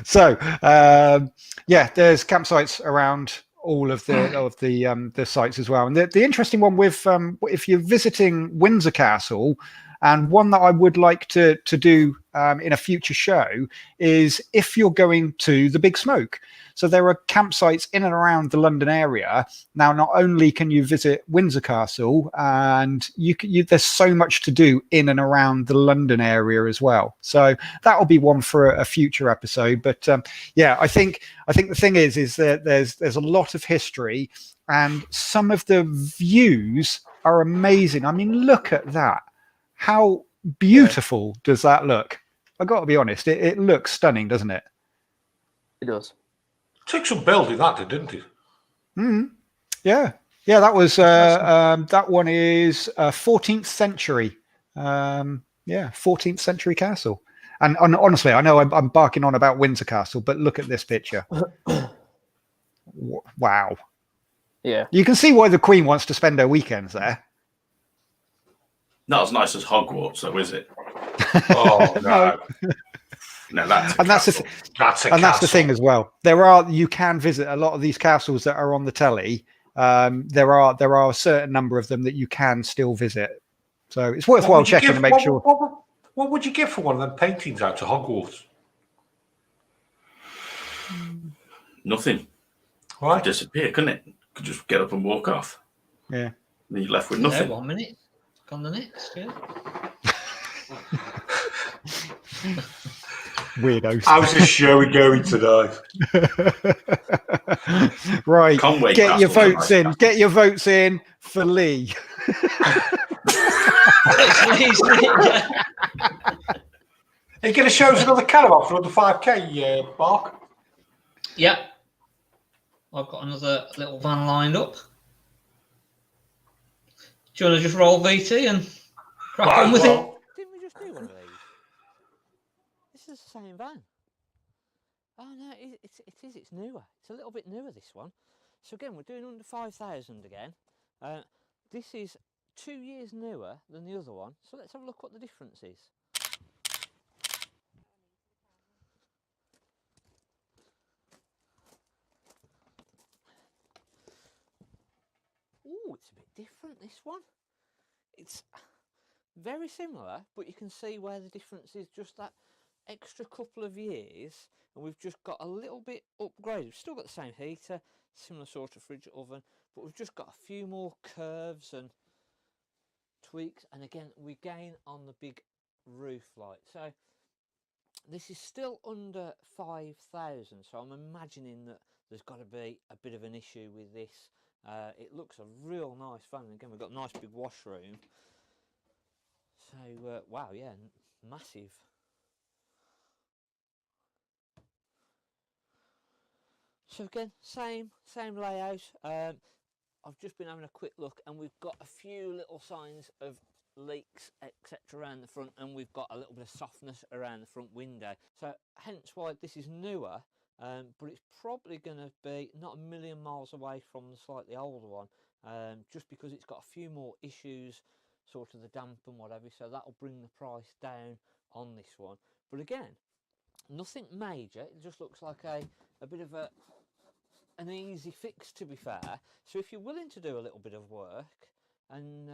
So yeah, there's campsites around all of the sites as well. And the interesting one with if you're visiting Windsor Castle, and one that I would like to do in a future show, is if you're going to the Big Smoke. So there are campsites in and around the London area. Now, not only can you visit Windsor Castle, and there's so much to do in and around the London area as well. So that will be one for a future episode. But yeah, I think the thing is that there's a lot of history, and some of the views are amazing. I mean, look at that. How beautiful does that look? I've got to be honest, it looks stunning, doesn't it? It does. Took some building, that didn't it? Yeah, that was that one is 14th century. 14th century castle. And honestly, I know I'm barking on about Windsor Castle, but look at this picture. Wow. Yeah. You can see why the Queen wants to spend her weekends there. Not as nice as Hogwarts, though, is it? Oh no. No, that's the thing as well. You can visit a lot of these castles that are on the telly. There are a certain number of them that you can still visit. So it's worthwhile checking to make sure. What would you give for one of them paintings out to Hogwarts? Nothing. Why? It'd disappear, couldn't it? Could just get up and walk off. Yeah. Then you're left with nothing. 1 minute. On the next, yeah. Weirdos. How's this show going tonight? Right, Conway get your Castle's a votes nice in. castle. Get your votes in for Lee. Yeah. Are you going to show us another caravan for under 5k, Mark? Yep. I've got another little van lined up. Do you want to just roll VT and crack Might on as with it? well. Didn't we just do one of these? This is the same van. Oh no, it is. It's newer. It's a little bit newer, this one. So again, we're doing under 5,000 again. This is 2 years newer than the other one. So let's have a look what the difference is. Oh, it's a bit different, this one. It's very similar, but you can see where the difference is just that extra couple of years, and we've just got a little bit upgraded. We've still got the same heater, similar sort of fridge oven, but we've just got a few more curves and tweaks, and again we gain on the big roof light. So this is still under 5,000, so I'm imagining that there's got to be a bit of an issue with this. It looks a real nice van. Again, we've got a nice big washroom. So wow, yeah, massive. So again, same layout. I've just been having a quick look, and we've got a few little signs of leaks, etc., around the front, and we've got a little bit of softness around the front window. So hence why this is newer, but it's probably going to be not a million miles away from the slightly older one, just because it's got a few more issues, sort of the damp and whatever. So that'll bring the price down on this one. But again, nothing major. It just looks like a bit of an easy fix, to be fair. So if you're willing to do a little bit of work and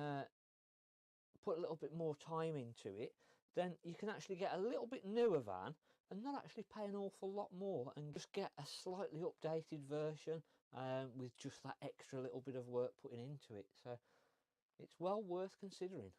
put a little bit more time into it, then you can actually get a little bit newer van and not actually pay an awful lot more, and just get a slightly updated version with just that extra little bit of work putting into it. So it's well worth considering.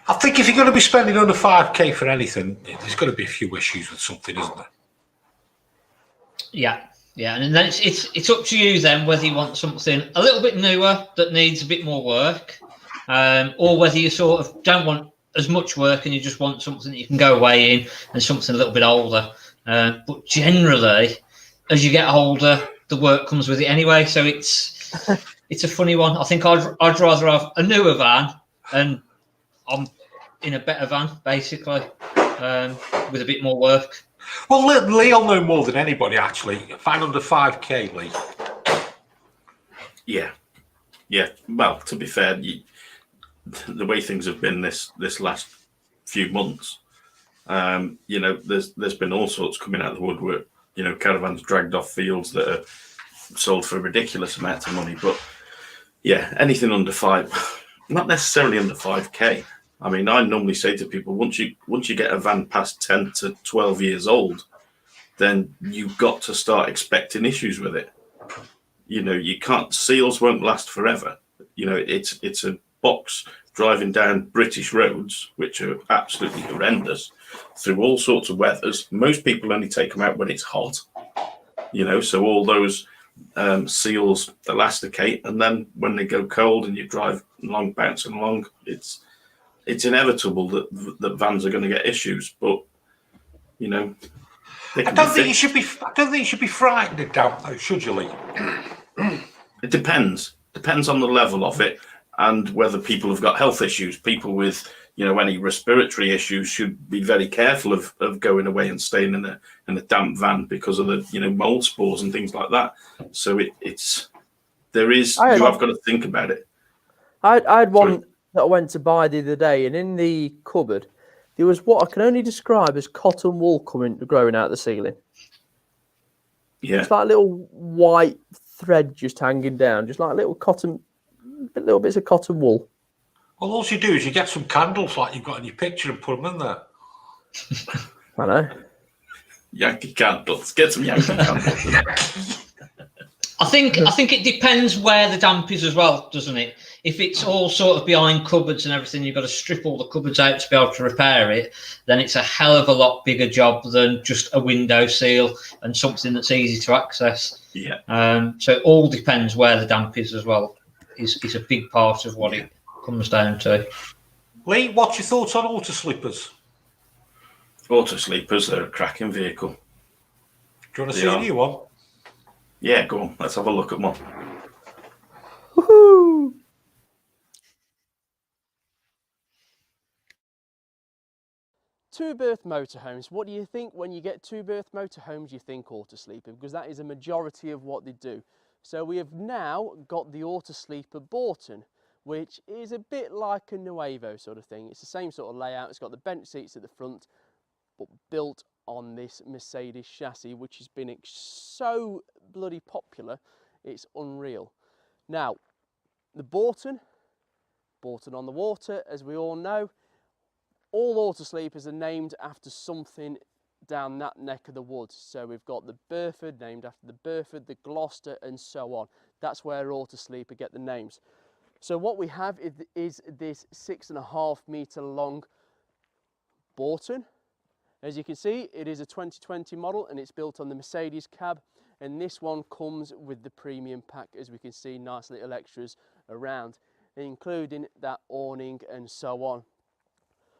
I think if you're going to be spending under 5k for anything, there's got to be a few issues with something, isn't there? Yeah, and then it's up to you then whether you want something a little bit newer that needs a bit more work, or whether you sort of don't want as much work and you just want something that you can go away in, and something a little bit older. But generally, as you get older, the work comes with it anyway. So it's a funny one. I think I'd rather have a newer van, and I'm in a better van basically, with a bit more work. Well, Lee'll know more than anybody, actually. Van under 5k, Lee. Yeah. Well, to be fair, the way things have been this last few months, there's been all sorts coming out of the woodwork. Caravans dragged off fields that are sold for ridiculous amounts of money. But yeah, anything under 5, not necessarily under 5k. I mean, I normally say to people, once you get a van past 10 to 12 years old, then you've got to start expecting issues with it. You can't, seals won't last forever. It's a box driving down British roads, which are absolutely horrendous, through all sorts of weathers. Most people only take them out when it's hot, so all those seals elasticate, and then when they go cold and you drive along, bouncing along, it's inevitable that vans are going to get issues. But I don't think you should be frightened of damp, though, should you, Lee? It depends on the level of it, and whether people have got health issues. People with any respiratory issues should be very careful of going away and staying in a damp van because of the mold spores and things like that. So you have got to think about it. I had one that I went to buy the other day, and in the cupboard there was what I can only describe as cotton wool growing out the ceiling. Yeah. It's like little white thread just hanging down, just like little bits of cotton wool. Well, all you do is you get some candles like you've got in your picture and put them in there. I know. Yankee candles. Get some Yankee candles. I think it depends where the damp is as well, doesn't it? If it's all sort of behind cupboards and everything, you've got to strip all the cupboards out to be able to repair it, then it's a hell of a lot bigger job than just a window seal and something that's easy to access. Yeah. So it all depends where the damp is as well. Is a big part of what it comes down to. Lee, what's your thoughts on Autosleepers? Autosleepers, they're a cracking vehicle. Do you want to see a new one? Yeah, go on. Let's have a look at one. Woohoo! Two-berth motorhomes. What do you think when you get two-berth motorhomes? You think Autosleeper, because that is a majority of what they do. So we have now got the Autosleeper Broughton, which is a bit like a Nuevo sort of thing. It's the same sort of layout. It's got the bench seats at the front, but built on this Mercedes chassis, which has been so bloody popular, it's unreal. Now, the Broughton on the water, as we all know, all Autosleepers are named after something down that neck of the woods. So we've got the Burford, named after the Burford, the Gloucester, and so on. That's where Autosleeper get the names. So what we have is this 6.5 metre long Broughton. As you can see, it is a 2020 model and it's built on the Mercedes cab. And this one comes with the premium pack, as we can see, nice little extras around, including that awning and so on.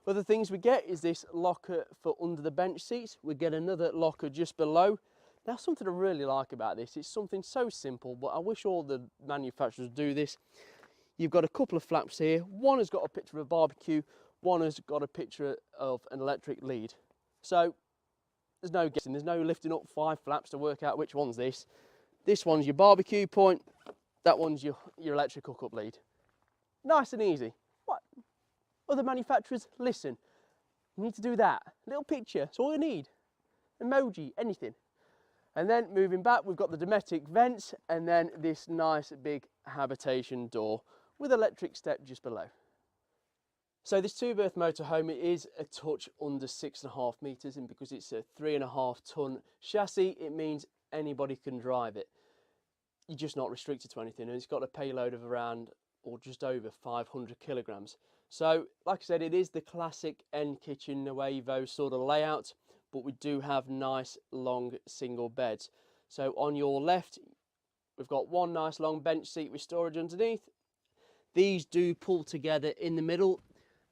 Other things we get is this locker for under the bench seats. We get another locker just below. Now, something I really like about this, it's something so simple, but I wish all the manufacturers do this. You've got a couple of flaps here. One has got a picture of a barbecue, one has got a picture of an electric lead. So there's no guessing, there's no lifting up 5 flaps to work out which one's this. This one's your barbecue point, that one's your electric hookup lead. Nice and easy. What? Other manufacturers, listen, you need to do that. Little picture, that's all you need. Emoji, anything. And then moving back, we've got the domestic vents and then this nice big habitation door with electric step just below. So this two-berth motorhome, it is a touch under 6.5 metres, and because it's a 3.5 tonne chassis, it means anybody can drive it. You're just not restricted to anything, and it's got a payload of around or just over 500 kilograms. So, like I said, it is the classic end kitchen Nuevo sort of layout, but we do have nice long single beds. So on your left, we've got one nice long bench seat with storage underneath. These do pull together in the middle,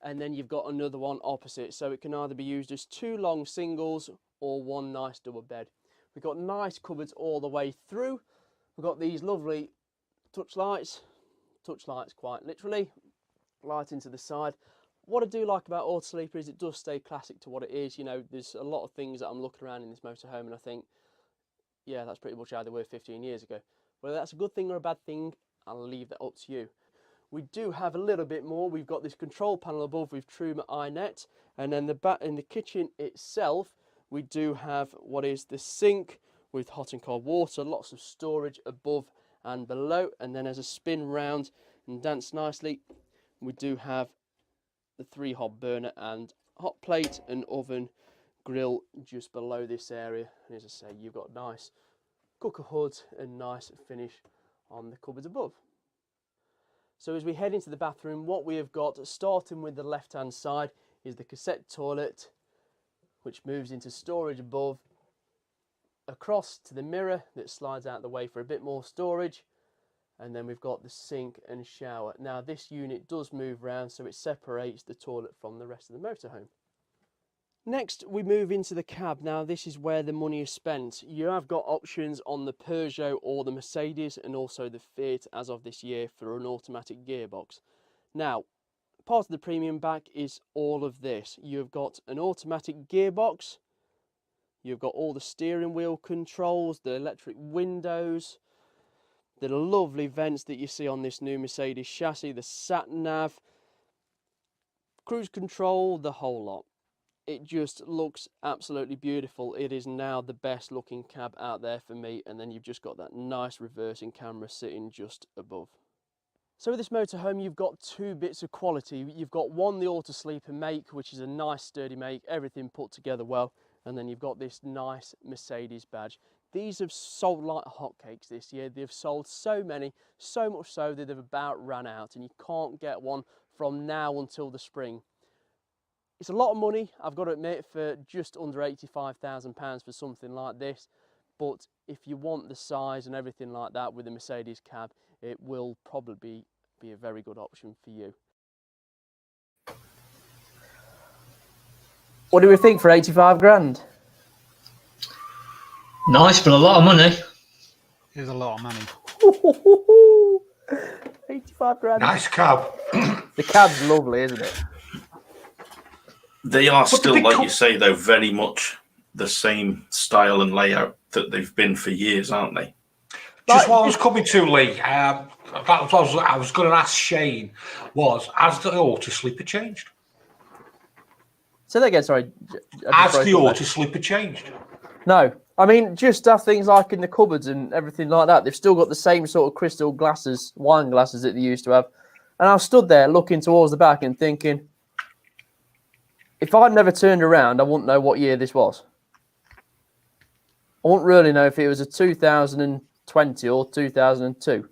and then you've got another one opposite. So it can either be used as 2 long singles or one nice double bed. We've got nice cupboards all the way through. We've got these lovely touch lights quite literally, lighting to the side. What I do like about Autosleeper is it does stay classic to what it is. You know, there's a lot of things that I'm looking around in this motorhome and I think, yeah, that's pretty much how they were 15 years ago. Whether that's a good thing or a bad thing, I'll leave that up to you. We do have a little bit more. We've got this control panel above with Truma iNet, and then in the kitchen itself, we do have what is the sink with hot and cold water, lots of storage above and below, and then as a spin round and dance nicely, we do have the 3-hob burner and hot plate and oven grill just below this area. And as I say, you've got nice cooker hood and nice finish on the cupboards above. So as we head into the bathroom, what we have got, starting with the left-hand side, is the cassette toilet, which moves into storage above, across to the mirror that slides out the way for a bit more storage, and then we've got the sink and shower. Now this unit does move around, so it separates the toilet from the rest of the motorhome. Next, we move into the cab. Now this is where the money is spent. You have got options on the Peugeot or the Mercedes, and also the Fiat as of this year for an automatic gearbox. Now, part of the premium back is all of this. You've got an automatic gearbox, you've got all the steering wheel controls, the electric windows, the lovely vents that you see on this new Mercedes chassis, the sat nav, cruise control, the whole lot. it just looks absolutely beautiful. It is now the best looking cab out there for me. And then you've just got that nice reversing camera sitting just above. So with this motorhome, you've got two bits of quality. You've got one, the Autosleeper make, which is a nice sturdy make, everything put together well. And then you've got this nice Mercedes badge. These have sold like hotcakes this year. They've sold so many, so much so that they've about ran out, and you can't get one from now until the spring. It's a lot of money, I've got to admit, for just under £85,000 for something like this. But if you want the size and everything like that with a Mercedes cab, it will probably be a very good option for you. What do we think for 85 grand? Nice, but a lot of money. It's a lot of money. 85 grand. Nice cab. The cab's lovely, isn't it? They are still, the big like you say, though, very much the same style and layout that they've been for years, aren't they? Just what I was coming to, Lee, that was what I was going to ask Shane, has the Autosleeper changed? Say that again, sorry. Has the Autosleeper changed? No. I mean, just stuff things like in the cupboards and everything like that. They've still got the same sort of crystal glasses, wine glasses that they used to have. And I was stood there looking towards the back and thinking, if I'd never turned around, I wouldn't know what year this was. I wouldn't really know if it was a 2020 or 2002,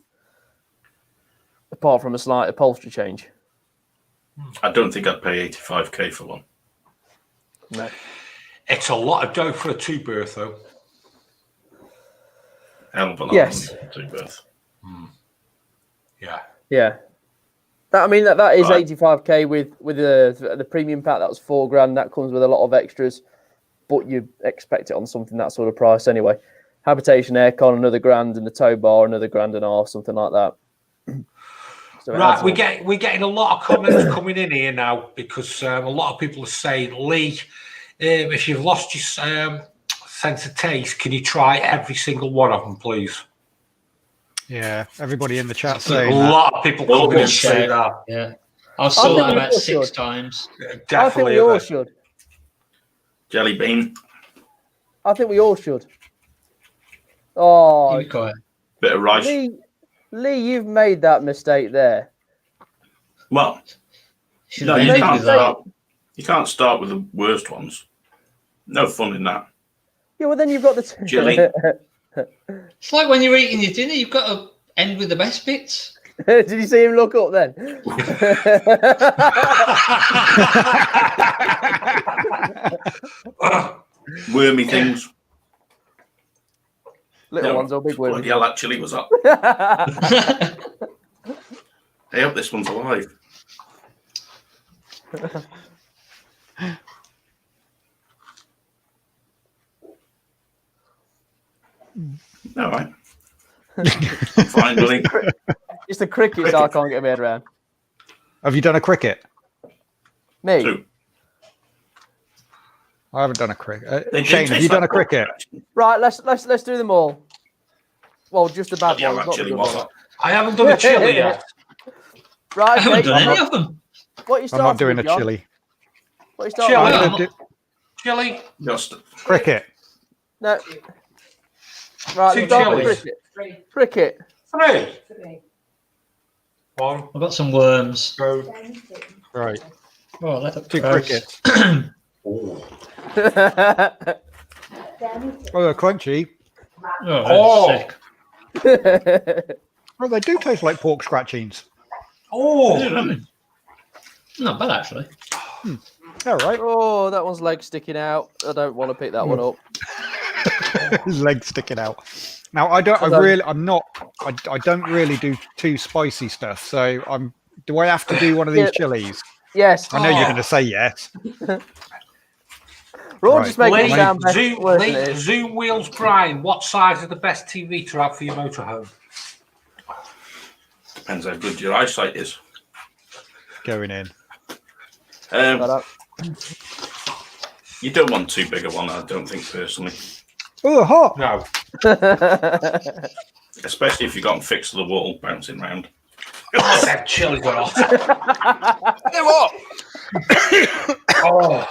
apart from a slight upholstery change. I don't think I'd pay 85k for one. No. It's a lot of dough for a two-berth, though. Hell of a lot Yes. of money for two-berth. Yeah. Yeah. That is Right. 85k with the premium pack. That was £4 grand. That comes with a lot of extras, but you expect it on something that sort of price anyway. Habitation aircon, another grand, and the tow bar, another grand and a half, something like that. So Right, we're getting a lot of comments coming in here now because a lot of people are saying, Lee, if you've lost your sense of taste, can you try every single one of them, please? Yeah, everybody in the chat A saying lot of people coming in and saying that. Yeah. I've saw think that we about all 6 should. times. I think Definitely. we all should. Jelly bean, I think we all should. Oh, Keep it quiet. bit of rice. Lee, you've made that mistake there. Well, Should no, have you ended can't with that. start. You can't start with the worst ones. No fun in that. Yeah, well then you've got the Chili. It's like when you're eating your dinner, you've got to end with the best bits. Did you see him look up then? Wormy things. Little No, ones or big Bloody ones? hell, that chili was up. I hope this one's alive. All right. Finally. It's the crickets I can't get my head around. Have you done a cricket? Me? Two. I haven't done a cricket. They do Shane, have taste you done like a cricket? pork, Right, let's do them all. Well, just the bad actually. Yeah, ones. that not the chili good was ones. up. I haven't done a chili yet. Right, I haven't okay. done any of them. What are you I'm starting not doing with, a John? chili. What are you starting Chili. with? I'm I'm gonna not- do Chili. Just cricket. No. Right, Two let's start with chilies. cricket. Cricket. 3. 1, I've got some worms. go. Right. Oh, that's Two gross. crickets. Oh. Oh, they're crunchy. Oh, that's sick. Well, they do taste like pork scratchings. Oh. Not bad, actually. All right. Oh, that one's leg sticking out. I don't want to pick that one up. His legs sticking out. Now, I don't really do too spicy stuff. So do I have to do one of these Yeah. chilies? Yes. I know you're going to say yes. We're all Right. just making it Lee, sound better. Zoom, worse than it Lee, is. Zoom Wheels Brian, what size is the best TV to have for your motorhome? depends how good your eyesight is. Going in. Shut up. You don't want too big a one, I don't think, personally. Oh, hot. No. Especially if you've got them fixed to the wall, bouncing round. Oh, them chilies are hot. Oh.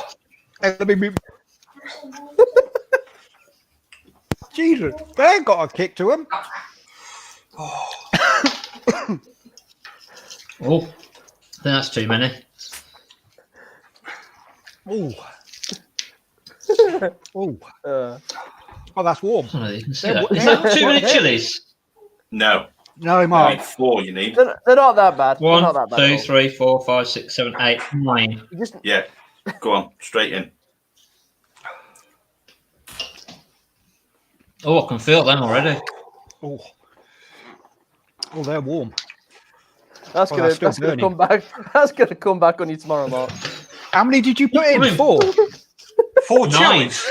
Hey, let me. Jesus, they ain't got a kick to them. Oh, I think that's too many. Oh. Oh, that's warm. Oh, you can see that. Is that too many chilies? No. No, You Mark. need 4, you need. They're not that bad. They're 1, not that bad at 2, all. 3, 4, 5, 6, 7, 8, 9. You just Yeah. Go on, straight in. Oh, I can feel them already. Oh, they're warm. that's Oh, gonna that's still that's gonna burning. come back. That's gonna come back on you tomorrow, Mark. How many did you put in? I mean- 4. 4 9. chilies.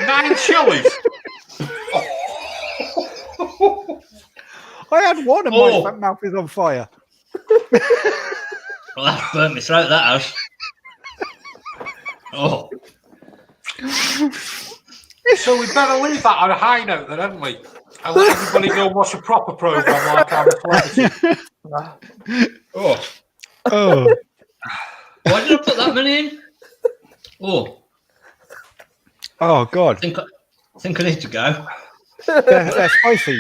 9 chilies. I had one and my mouth is on fire. Well, that burnt my throat, that has. Oh. So we better leave that on a high note then, haven't we? And let everybody go watch a proper programme like I'm a celebrity. Oh. Oh. Why did I put that many in? Oh. Oh, God. I think I need to go. They're spicy.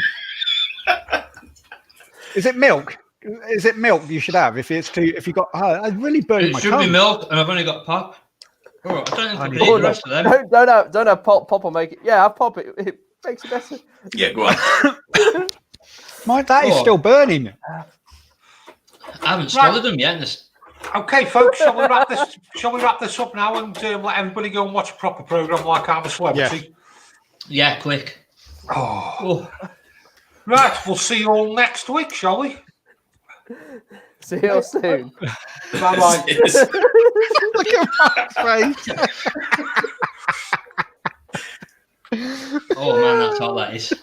Is it milk? Is it milk you should have if it's too? If you got, I really burned It my should tongue. be milk, and I've only got pop. Oh, I don't think I can eat Oh, the rest of them. don't have pop or make it. Yeah, have pop. It makes it better. Yeah, go on. That is still burning. I haven't swallowed them yet. Okay, folks, shall we wrap this up now and let everybody go and watch a proper programme like I'm a celebrity? Yeah, quick. Oh. Right, we'll see you all next week, shall we? See you all soon. Bye-bye. Look at my face. Oh man, that's all that is.